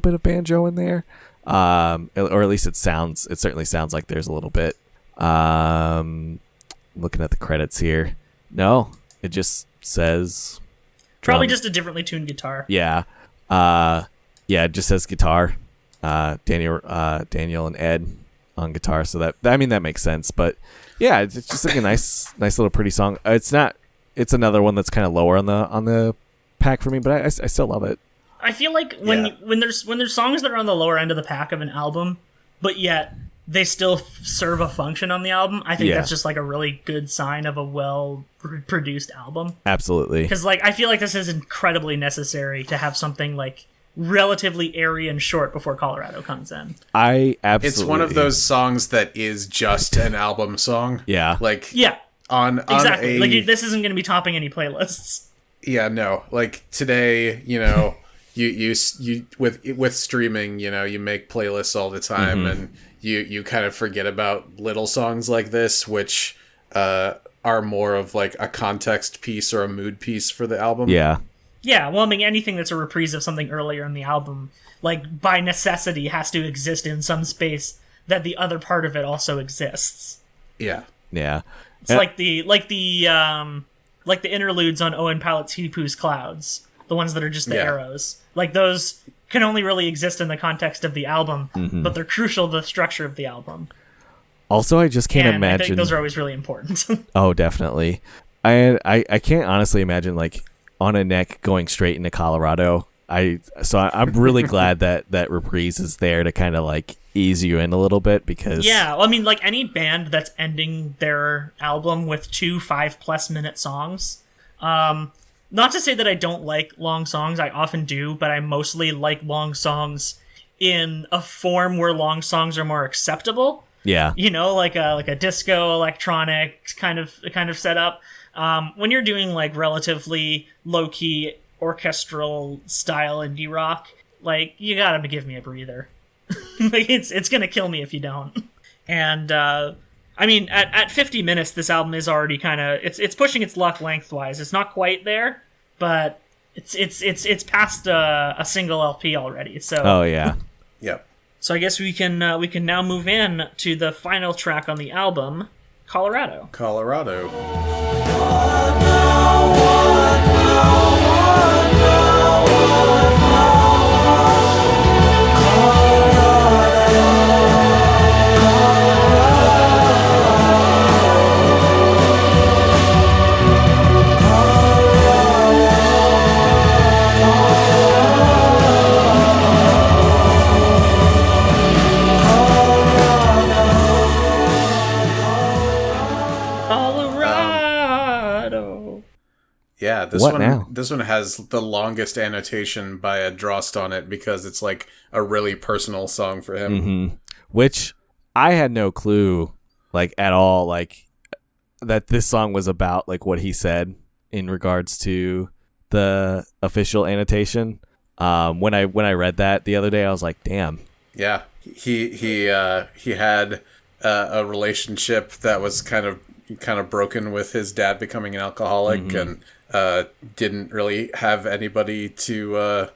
bit of banjo in there. Or at least it certainly sounds like there's a little bit. Looking at the credits here. No, it just says Probably drum. just a differently tuned guitar. Yeah. It just says guitar. Daniel and Ed on guitar, so that makes sense. But yeah, it's just like a nice little pretty song. It's another one that's kind of lower on the pack for me, but I still love it. I feel like when there's songs that are on the lower end of the pack of an album, but yet they still serve a function on the album, I think that's just like a really good sign of a well-produced album. Absolutely. Because like I feel like this is incredibly necessary to have something like relatively airy and short before Colorado comes in. It's one of those songs that is just an album song. Yeah. Like exactly. Like this isn't going to be topping any playlists. Yeah, no. Like today, you with streaming, you make playlists all the time, and you kind of forget about little songs like this, which are more of like a context piece or a mood piece for the album. Yeah. Yeah, well, I mean, anything that's a reprise of something earlier in the album, like by necessity, has to exist in some space that the other part of it also exists. Yeah. Yeah. It's like the interludes on Owen Pallett's Hipu's Clouds, the ones that are just the arrows. Like those can only really exist in the context of the album, but they're crucial to the structure of the album. Also, I just can't imagine. I think those are always really important. Oh, definitely. I can't honestly imagine like On a Neck going straight into Colorado. I'm really glad that Reprise is there to kind of like ease you in a little bit, because well, I mean, like any band that's ending their album with 2 5+ minute songs. Not to say that I don't like long songs, I often do, but I mostly like long songs in a form where long songs are more acceptable. Yeah. Like a disco electronic kind of setup. When you're doing like relatively low key orchestral style indie rock, like you gotta give me a breather. Like it's gonna kill me if you don't. And I mean, at 50 minutes, this album is already kind of it's pushing its luck lengthwise. It's not quite there, but it's past a single LP already. So Oh yeah. Yep. So I guess we can now move in to the final track on the album, Colorado. Colorado. Yeah, this one has the longest annotation by Ed Droste on it because it's like a really personal song for him. Mm-hmm. Which I had no clue, like, at all, like, that this song was about, like, what he said in regards to the official annotation. When I read that the other day, I was like, damn. Yeah, he had a relationship that was kind of broken with his dad becoming an alcoholic, and didn't really have anybody to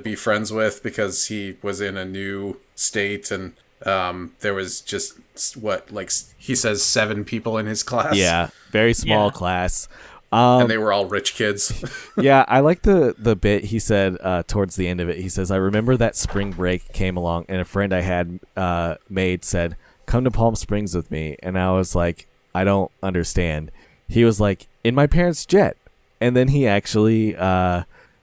be friends with because he was in a new state, and there was just he says 7 people in his class. Yeah, very small class. And they were all rich kids. Yeah, I like the bit he said towards the end of it. He says, I remember that spring break came along and a friend I had made said, come to Palm Springs with me. And I was like, I don't understand. He was like, in my parents' jet. And then he actually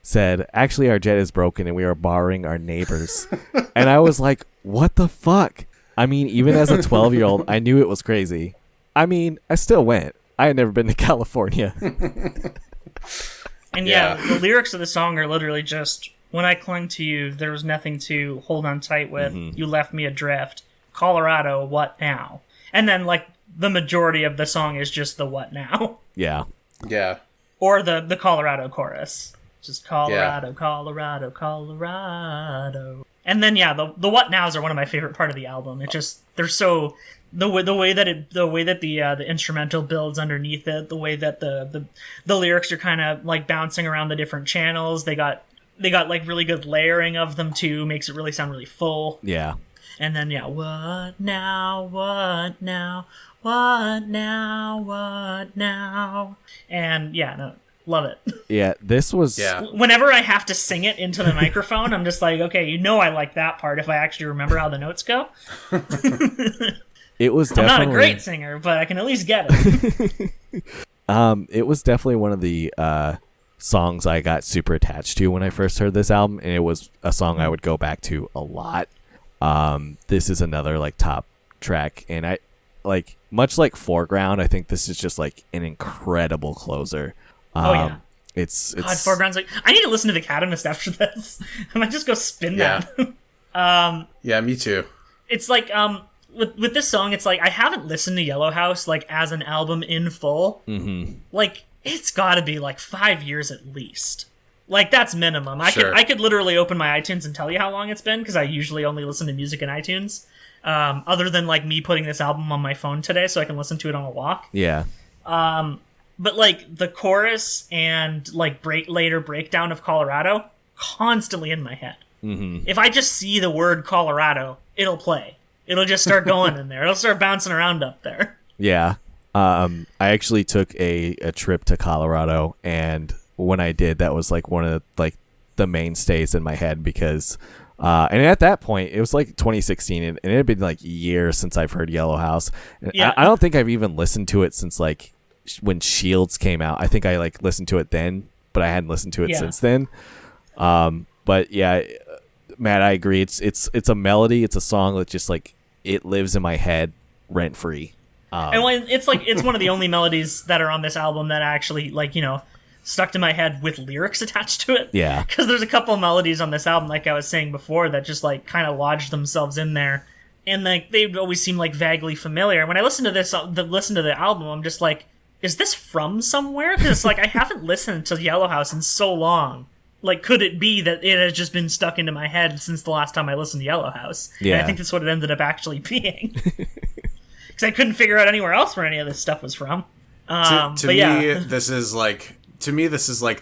said, actually, our jet is broken and we are borrowing our neighbors. And I was like, what the fuck? I mean, even as a 12-year-old, I knew it was crazy. I mean, I still went. I had never been to California. And the lyrics of the song are literally just, when I clung to you, there was nothing to hold on tight with. You left me adrift. Colorado, what now? And then, like, the majority of the song is just the what now. Yeah. Yeah. Or the Colorado chorus. Just Colorado, Colorado, Colorado. And then, the what nows are one of my favorite part of the album. It just, they're so... The way that the instrumental builds underneath it, the way that the lyrics are kind of like bouncing around the different channels, they got like really good layering of them too, makes it really sound really full. Yeah. And then what now, what now, what now, what now, and love it. Yeah, this was... Yeah. Whenever I have to sing it into the microphone, I'm just like, okay, I like that part if I actually remember how the notes go. It was I'm definitely... not a great singer, but I can at least get it. It was definitely one of the songs I got super attached to when I first heard this album, and it was a song I would go back to a lot. This is another like top track, and I like, much like Foreground, I think this is just like an incredible closer. It's God, Foreground's like, I need to listen to The Catamist after this. I might just go spin that. Yeah, me too. It's like with this song, it's like I haven't listened to Yellow House like as an album in full. Like, it's got to be like 5 years at least. Like, that's minimum. I could literally open my iTunes and tell you how long it's been, because I usually only listen to music in iTunes. Other than like me putting this album on my phone today so I can listen to it on a walk. Yeah. But like the chorus and like later breakdown of Colorado constantly in my head. If I just see the word Colorado, it'll play. It'll just start going in there. It'll start bouncing around up there. Yeah. I actually took a trip to Colorado, and when I did, that was like one of like the mainstays in my head, because and at that point it was like 2016, and it had been like years since I've heard Yellow House. Yeah. I don't think I've even listened to it since like when Shields came out. I think I like listened to it then, but I hadn't listened to it since then. But yeah, Matt, I agree. It's a melody. It's a song that just like, it lives in my head rent free. And it's one of the only melodies that are on this album that actually like, stuck to my head with lyrics attached to it. Yeah. Because there's a couple of melodies on this album, like I was saying before, that just like kind of lodged themselves in there, and like they always seem like vaguely familiar. When I listen to the album, I'm just like, is this from somewhere? Because it's like I haven't listened to Yellow House in so long. Like, could it be that it has just been stuck into my head since the last time I listened to Yellow House? Yeah. And I think that's what it ended up actually being. Because I couldn't figure out anywhere else where any of this stuff was from. To me, this is like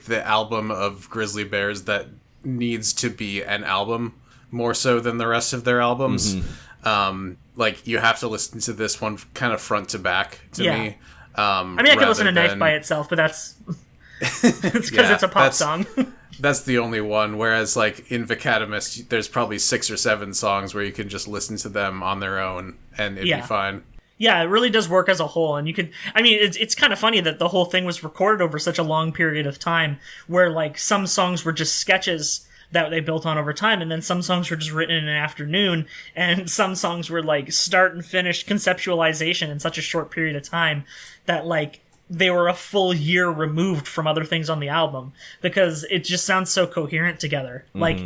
the album of Grizzly Bears that needs to be an album more so than the rest of their albums. Like, you have to listen to this one kind of front to back to me. I mean, I could listen to Knife by itself, but that's it's because it's a pop song. That's the only one. Whereas, like, in Vicatamist, there's probably 6 or 7 songs where you can just listen to them on their own, and it'd be fine. Yeah, it really does work as a whole, and you could... I mean, it's kind of funny that the whole thing was recorded over such a long period of time, where, like, some songs were just sketches that they built on over time, and then some songs were just written in an afternoon, and some songs were, like, start and finish conceptualization in such a short period of time that, like, they were a full year removed from other things on the album, because it just sounds so coherent together. Like,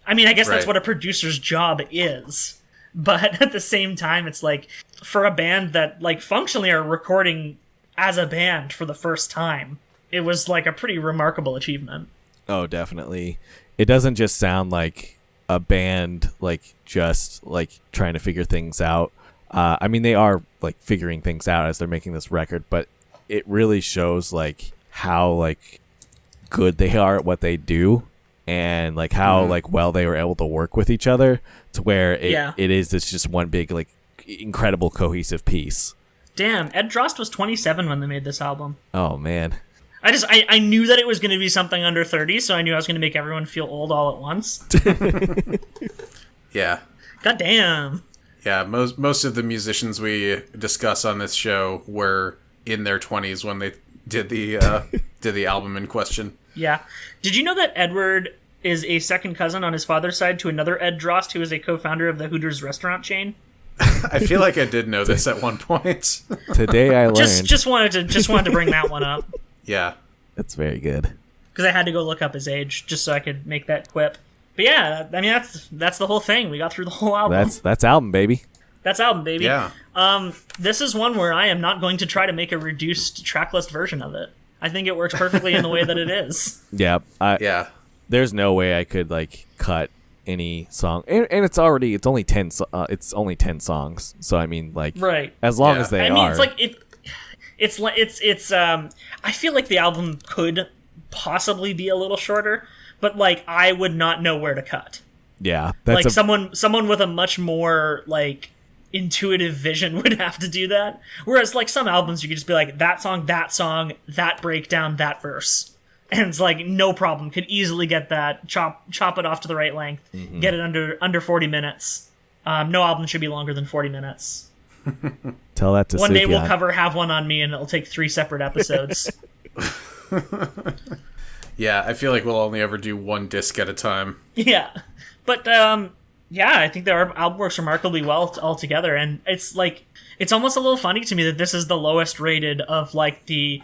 I mean, I guess that's Right. what a producer's job is, but at the same time, it's like, for a band that like functionally are recording as a band for the first time, it was like a pretty remarkable achievement. Oh, definitely. It doesn't just sound like a band like just like trying to figure things out. I mean, they are like figuring things out as they're making this record, but it really shows like how like good they are at what they do, and like how like well they were able to work with each other to where it is this just one big like incredible cohesive piece. Damn, Ed Droste was 27 when they made this album. Oh man. I knew that it was going to be something under 30, so I knew I was going to make everyone feel old all at once. Yeah. God damn. Yeah, most of the musicians we discuss on this show were in their 20s when they did the album in question. Yeah. Did you know that Edward is a second cousin on his father's side to another Ed Droste, who is a co-founder of the Hooters restaurant chain? I feel like I did know this at one point. Today I learned. Just wanted to bring that one up, Yeah. That's very good. because I had to go look up his age just so I could make that quip. But yeah, I mean, that's the whole thing. We got through the whole album. That's album, baby. That's album, baby. Yeah. This is one where I am not going to try to make a reduced tracklist version of it. I think it works perfectly in the way that it is. Yeah. Yeah. There's no way I could like cut any song, and it's only 10 songs. So I mean, like, Right. as long Yeah. as they I mean, are. it's like it's I feel like the album could possibly be a little shorter, but like I would not know where to cut. Yeah, Like that's someone with a much more like intuitive vision would have to do that. Whereas like some albums you could just be like that song, that breakdown, that verse. And it's like no problem, could easily get that, chop it off to the right length, get it under 40 minutes. No album should be longer than 40 minutes. tell that to One day we'll Sufjan. cover Have One on Me, and it'll take 3 separate episodes. Yeah, I feel like we'll only ever do one disc at a time. Yeah, but yeah, I think their album works remarkably well altogether, and it's like it's almost a little funny to me that this is the lowest rated of like the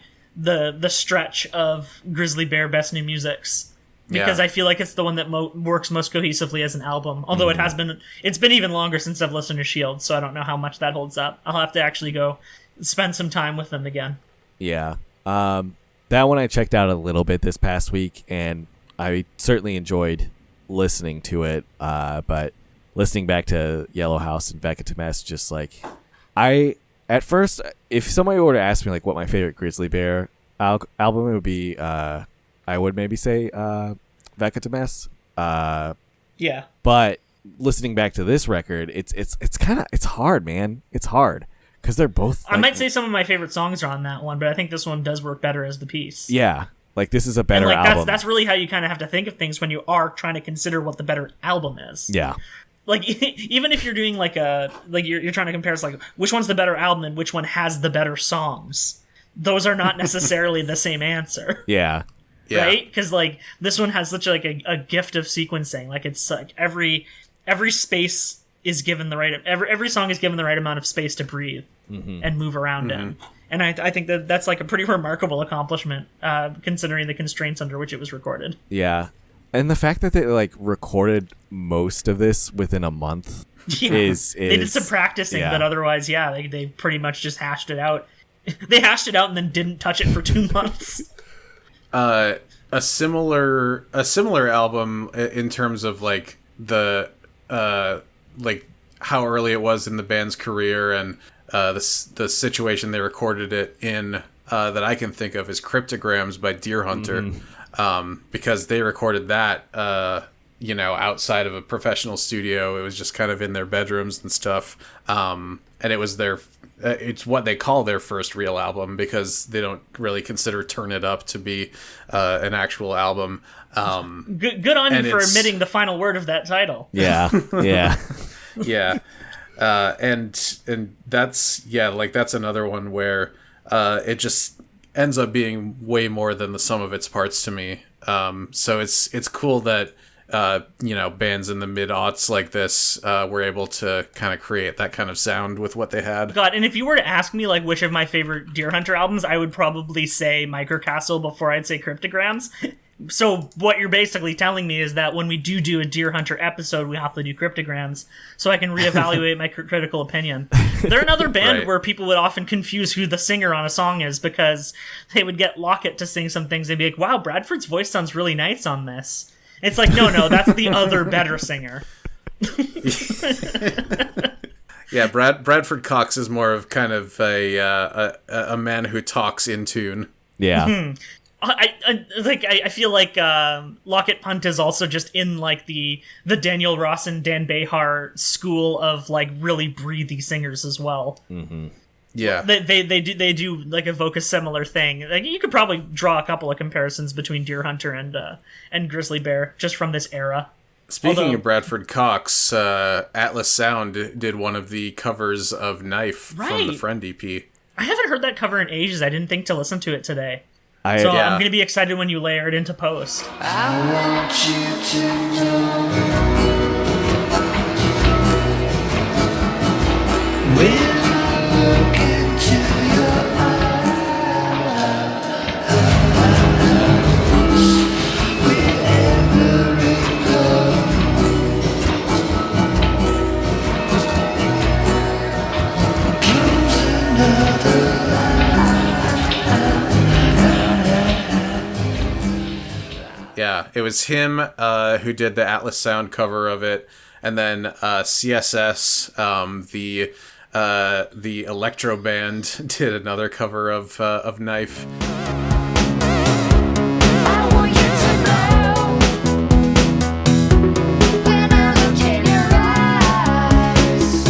stretch of Grizzly Bear Best New Musics, because Yeah. I feel like it's the one that works most cohesively as an album. Although it's been even longer since I've listened to Shield, so I don't know how much that holds up. I'll have to actually go spend some time with them again. Yeah. That one I checked out a little bit this past week, and I certainly enjoyed listening to it. But listening back to Yellow House and Vecatimus, just like at first, if somebody were to ask me like what my favorite Grizzly Bear album it would be, I would maybe say Vecatimus. Yeah. But listening back to this record, it's hard, man. It's hard because they're both. I might say some of my favorite songs are on that one, but I think this one does work better as the piece. Yeah, like this is a better and like album. that's really how you kind of have to think of things when you are trying to consider what the better album is. Yeah. Like even if you're doing like you're trying to compare, it's like which one's the better album and which one has the better songs. Those are not necessarily the same answer. Yeah. Yeah. Right? Because like this one has such like a gift of sequencing. Like it's like every space is given the right every song is given the right amount of space to breathe and move around in. And I think that's like a pretty remarkable accomplishment, considering the constraints under which it was recorded. Yeah. And the fact that they like recorded most of this within a month Yeah. is They did some practicing, yeah. but otherwise, yeah, they pretty much just hashed it out. They hashed it out and then didn't touch it for 2 months. A similar album in terms of like the like how early it was in the band's career and the situation they recorded it in that I can think of is Cryptograms by Deer Hunter, because they recorded that outside of a professional studio. It was just kind of in their bedrooms and stuff, and it was it's what they call their first real album because they don't really consider Turn It Up to be an actual album. Good on you for admitting the final word of that title. Yeah. Yeah. Yeah. And that's that's another one where it just ends up being way more than the sum of its parts to me. So it's cool that bands in the mid-aughts like this were able to kind of create that kind of sound with what they had. God, and if you were to ask me, like, which of my favorite Deer Hunter albums, I would probably say Microcastle before I'd say Cryptograms. So what you're basically telling me is that when we do a Deer Hunter episode, we have to do Cryptograms, so I can reevaluate my critical opinion. They're another band Right. where people would often confuse who the singer on a song is, because they would get Lockett to sing some things. They'd be like, wow, Bradford's voice sounds really nice on this. It's like, no, that's the other better singer. Yeah, Bradford Cox is more of kind of a man who talks in tune. Yeah. I feel like Lockett Punt is also just in like the Daniel Ross and Dan Behar school of like really breathy singers as well. Mm-hmm. Yeah, They do like evoke a similar thing. Like you could probably draw a couple of comparisons between Deer Hunter and Grizzly Bear just from this era. Speaking of Bradford Cox, Atlas Sound did one of the covers of Knife from the Right. Friend EP. I haven't heard that cover in ages. I didn't think to listen to it today. So Yeah. I'm going to be excited when you layer it into post. I want you to know when I look into your eyes, wherever it goes, close another Yeah, it was him who did the Atlas Sound cover of it, and then CSS, the electro band, did another cover of Knife. I want you to know when I look in your eyes,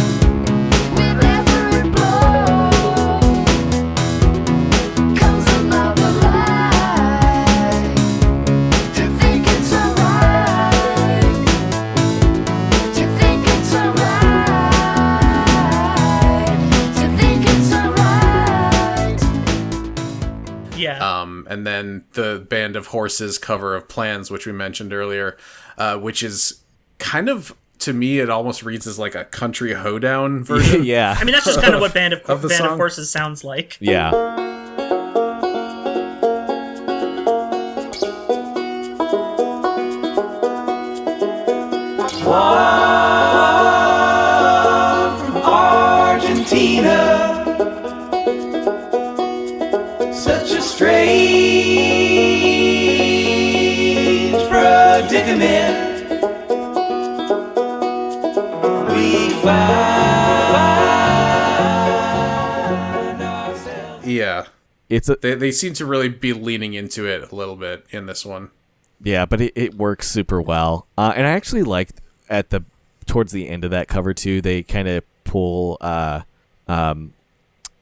with every blow comes another lie. To think it's alright, to think it's alright, to think it's alright. Yeah. And then the Band of Horses cover of Plans, which we mentioned earlier, which is kind of, to me, it almost reads as like a country hoedown version. Yeah. I mean, that's just kind of what Band of the song? Horses sounds like. Yeah. from Argentina. Such a strange predicament. We find ourselves. Yeah. It's a They seem to really be leaning into it a little bit in this one. yeah, but it works super well. And I actually liked towards the end of that cover too, they kind of pull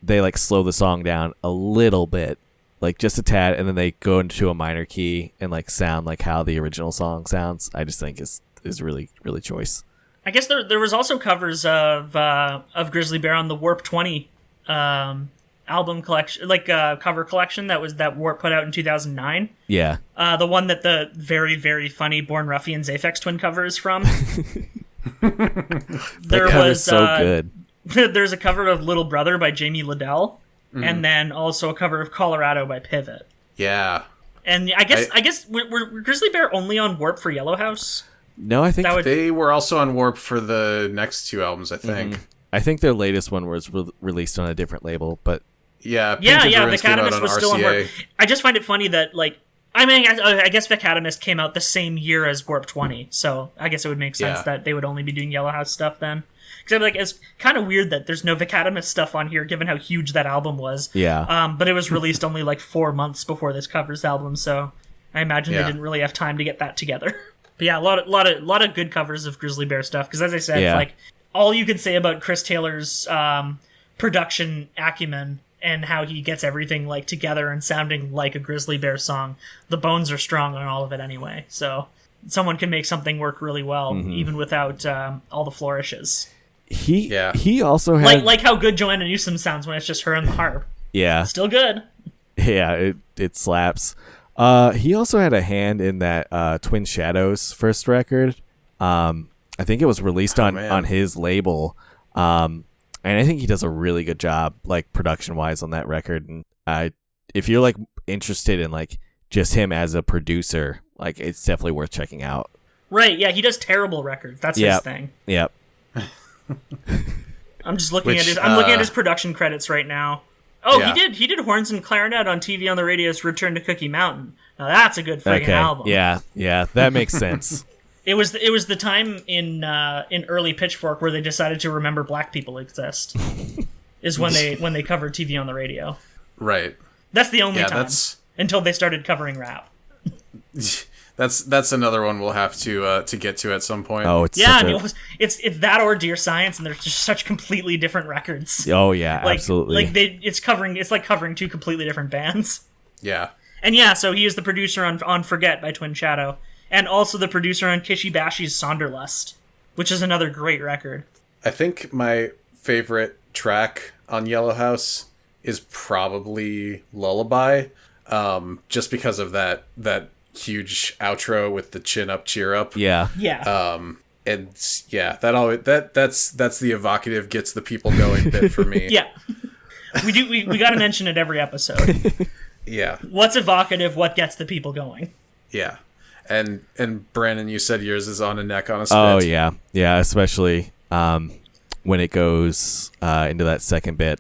they like slow the song down a little bit, like just a tad, and then they go into a minor key and like sound like how the original song sounds. I just think is really, really choice. I guess there was also covers of Grizzly Bear on the Warp 20 album collection, like cover collection that Warp put out in 2009. Yeah. The one that the very, very funny Born Ruffians Aphex Twin cover is from. That cover's so good. There's a cover of Little Brother by Jamie Liddell, and then also a cover of Colorado by Pivot. Yeah. And I guess were Grizzly Bear only on Warp for Yellow House? No, I think That would- They were also on Warp for the next two albums, I think. I think their latest one was released on a different label, but Yeah, Yeah, Painted yeah, Ruins came out Vicatomist on was still on RCA. Warp. I just find it funny that, like, I mean, I guess Vicatomist came out the same year as Warp 20, so I guess it would make sense Yeah. that they would only be doing Yellow House stuff then. Because like, it's kind of weird that there's no Vicatomist stuff on here, given how huge that album was. yeah. But it was released only like 4 months before this covers album, so I imagine Yeah. they didn't really have time to get that together. But yeah, a lot of good covers of Grizzly Bear stuff. Because as I said, Yeah. it's like all you could say about Chris Taylor's production acumen and how he gets everything like together and sounding like a Grizzly Bear song. The bones are strong on all of it anyway, so someone can make something work really well even without all the flourishes. He also had Like how good Joanna Newsom sounds when it's just her and the harp. yeah. Still good. Yeah, it slaps. He also had a hand in that Twin Shadows first record. I think it was released on his label. And I think he does a really good job, like production wise, on that record. And if you're like interested in like just him as a producer, like it's definitely worth checking out. Right? Yeah, he does terrible records. That's his thing. Yep. I'm just looking at his. I'm looking at his production credits right now. Oh, he did horns and clarinet on TV on the radio's Return to Cookie Mountain. Now that's a good friggin' album. Yeah, that makes sense. It was the time in early Pitchfork where they decided to remember black people exist. Is when they covered TV on the radio. Right. That's the only time. Until they started covering rap. That's another one we'll have to get to at some point. Oh, it's it's that or Dear Science, and they're just such completely different records. Oh yeah, absolutely. Like it's like covering two completely different bands. Yeah. And yeah, so he is the producer on Forget by Twin Shadow, and also the producer on Kishi Bashi's Sonderlust, which is another great record. I think my favorite track on Yellow House is probably Lullaby, just because of that huge outro with the chin up, cheer up. Yeah. And yeah, that's the evocative, gets the people going bit for me. Yeah. We got to mention it every episode. Yeah. What's evocative? What gets the people going? Yeah. And Brannon, you said yours is on a neck on a spit. Oh yeah, especially when it goes into that second bit,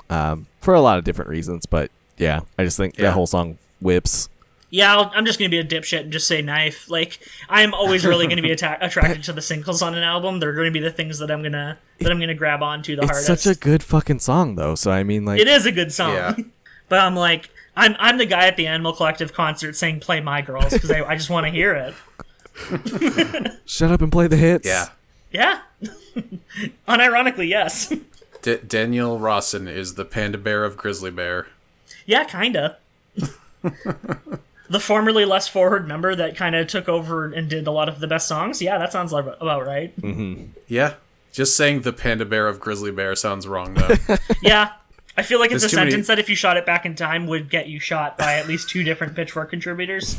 for a lot of different reasons. But yeah, I just think that whole song whips. Yeah, I'm just gonna be a dipshit and just say knife. Like, I'm always really gonna be attracted to the singles on an album. They're gonna be the things that I'm gonna grab onto the hardest. It's such a good fucking song, though. So I mean, like, it is a good song. Yeah. But I'm like, I'm the guy at the Animal Collective concert saying "Play My Girls" because I just want to hear it. Shut up and play the hits. Yeah. Unironically, yes. Daniel Rawson is the panda bear of Grizzly Bear. Yeah, kinda. The formerly less forward member that kind of took over and did a lot of the best songs. Yeah, that sounds about right. Mm-hmm. Yeah. Just saying the panda bear of Grizzly Bear sounds wrong, though. Yeah. I feel like it's a sentence that if you shot it back in time would get you shot by at least 2 different Pitchfork contributors.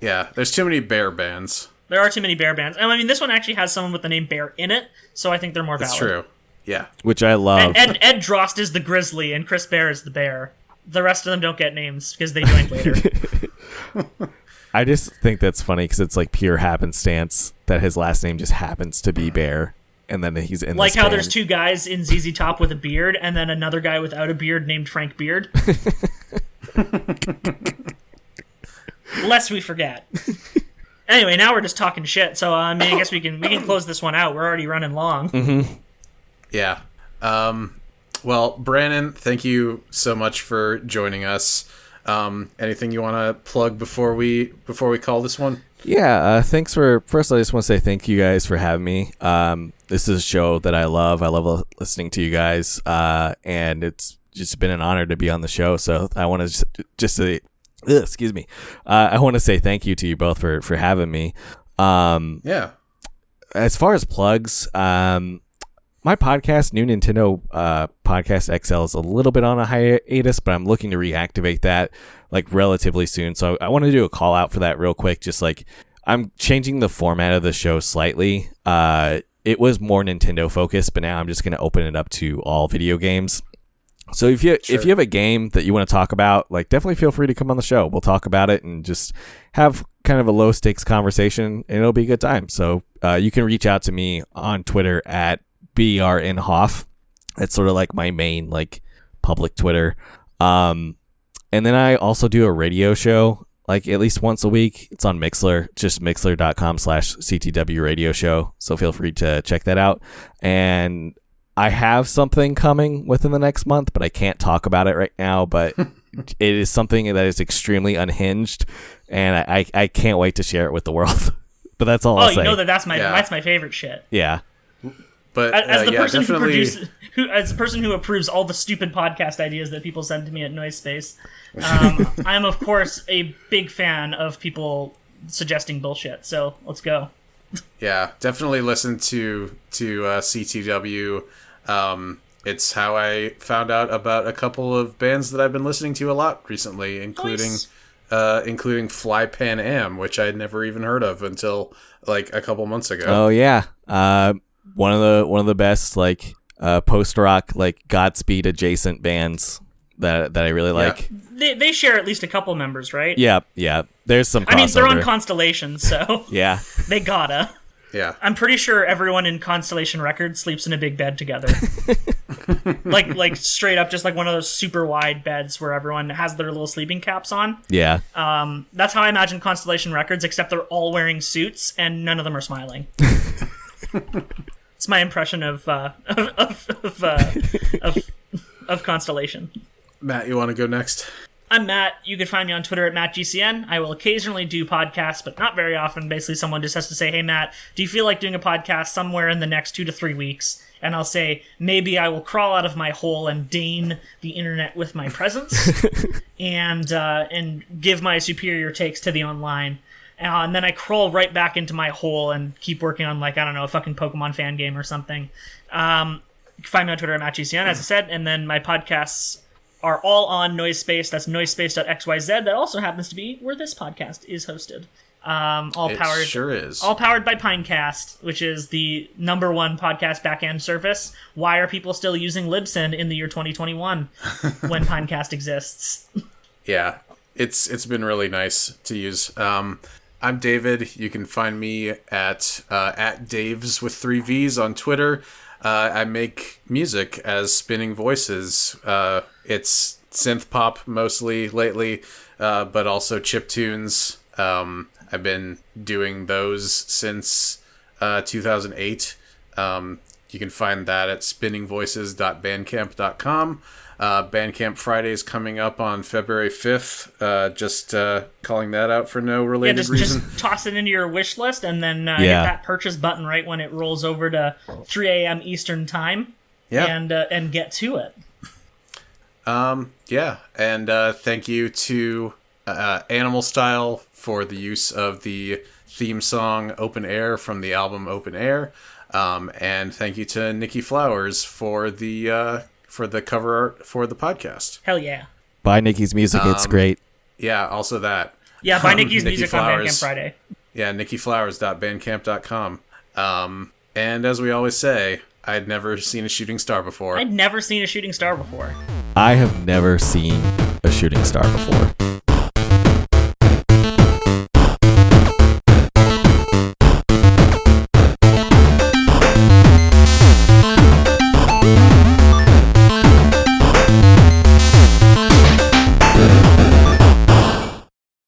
Yeah, there's too many bear bands. There are too many bear bands. And I mean, this one actually has someone with the name Bear in it, so I think they're more valid. That's true. Yeah. Which I love. Ed Droste is the Grizzly, and Chris Bear is the Bear. The rest of them don't get names because they joined later. I just think that's funny because it's like pure happenstance that his last name just happens to be Bear, and then he's in like this how band. There's 2 guys in ZZ Top with a beard, and then another guy without a beard named Frank Beard. Lest we forget. Anyway, now we're just talking shit. So I mean, I guess we can close this one out. We're already running long. Mm-hmm. Yeah. Well, Brannon, thank you so much for joining us. Anything you want to plug before we call this one? Yeah, thanks first I just want to say thank you guys for having me. This is a show that I love. I love listening to you guys, and it's just been an honor to be on the show. So I want to just say, excuse me. I want to say thank you to you both for having me. Yeah. As far as plugs, my podcast, New Nintendo Podcast XL, is a little bit on a hiatus, but I'm looking to reactivate that like relatively soon. So I want to do a call out for that real quick. Just like I'm changing the format of the show slightly. It was more Nintendo focused, but now I'm just going to open it up to all video games. So if you have a game that you want to talk about, like definitely feel free to come on the show. We'll talk about it and just have kind of a low stakes conversation, and it'll be a good time. So you can reach out to me on Twitter at BRNHoff. That's sort of like my main like public Twitter. And then I also do a radio show like at least once a week. It's on Mixler, just mixler.com/CTW radio show. So feel free to check that out. And I have something coming within the next month, but I can't talk about it right now. But it is something that is extremely unhinged, and I can't wait to share it with the world. But that's all I'll say. You know that's my favorite shit. Yeah. But as the person definitely... as the person who approves all the stupid podcast ideas that people send to me at Noise Space, I'm of course a big fan of people suggesting bullshit. So let's go. Yeah, definitely listen to CTW. It's how I found out about a couple of bands that I've been listening to a lot recently, including including Fly Pan Am, which I had never even heard of until like a couple months ago. Oh yeah, one of the best like post rock like Godspeed adjacent bands that I really like. They share at least a couple members, right? Yeah. There's some crossover. I mean, they're on Constellation, so Yeah. they gotta. Yeah. I'm pretty sure everyone in Constellation Records sleeps in a big bed together. like straight up, just like one of those super wide beds where everyone has their little sleeping caps on. Yeah. That's how I imagine Constellation Records, except they're all wearing suits and none of them are smiling. It's my impression of Constellation. Matt, you want to go next? I'm Matt. You can find me on Twitter at MattGCN. I will occasionally do podcasts, but not very often. Basically, someone just has to say, hey, Matt, do you feel like doing a podcast somewhere in the next 2 to 3 weeks? And I'll say, maybe I will crawl out of my hole and deign the internet with my presence and give my superior takes to the online. And then I crawl right back into my hole and keep working on, like, I don't know, a fucking Pokemon fan game or something. You can find me on Twitter at MattGCN, as I said, and then my podcasts are all on Noisespace. That's noisespace.xyz. That also happens to be where this podcast is hosted. It sure is. All powered by Pinecast, which is the #1 podcast backend service. Why are people still using Libsyn in the year 2021 when Pinecast exists? Yeah, it's been really nice to use. I'm David. You can find me at Daves with 3 V's on Twitter. I make music as Spinning Voices. It's synth pop mostly lately, but also chiptunes. I've been doing those since 2008. You can find that at spinningvoices.bandcamp.com. Bandcamp Friday is coming up on February 5th. Just calling that out for no related reason. Just toss it into your wish list and then hit that purchase button right when it rolls over to 3 a.m. Eastern time. Yeah. And get to it. Yeah, and thank you to Animal Style for the use of the theme song Open Air from the album Open Air. And thank you to Nikki Flowers for the cover art for the podcast. Hell yeah. Buy Nikki's music. It's great. Yeah, also that. Yeah, buy Nikki's Nikki music Flowers. on Bandcamp Friday. Yeah, nikkiflowers.bandcamp.com. And as we always say, I'd never seen a shooting star before. I'd never seen a shooting star before. I have never seen a shooting star before.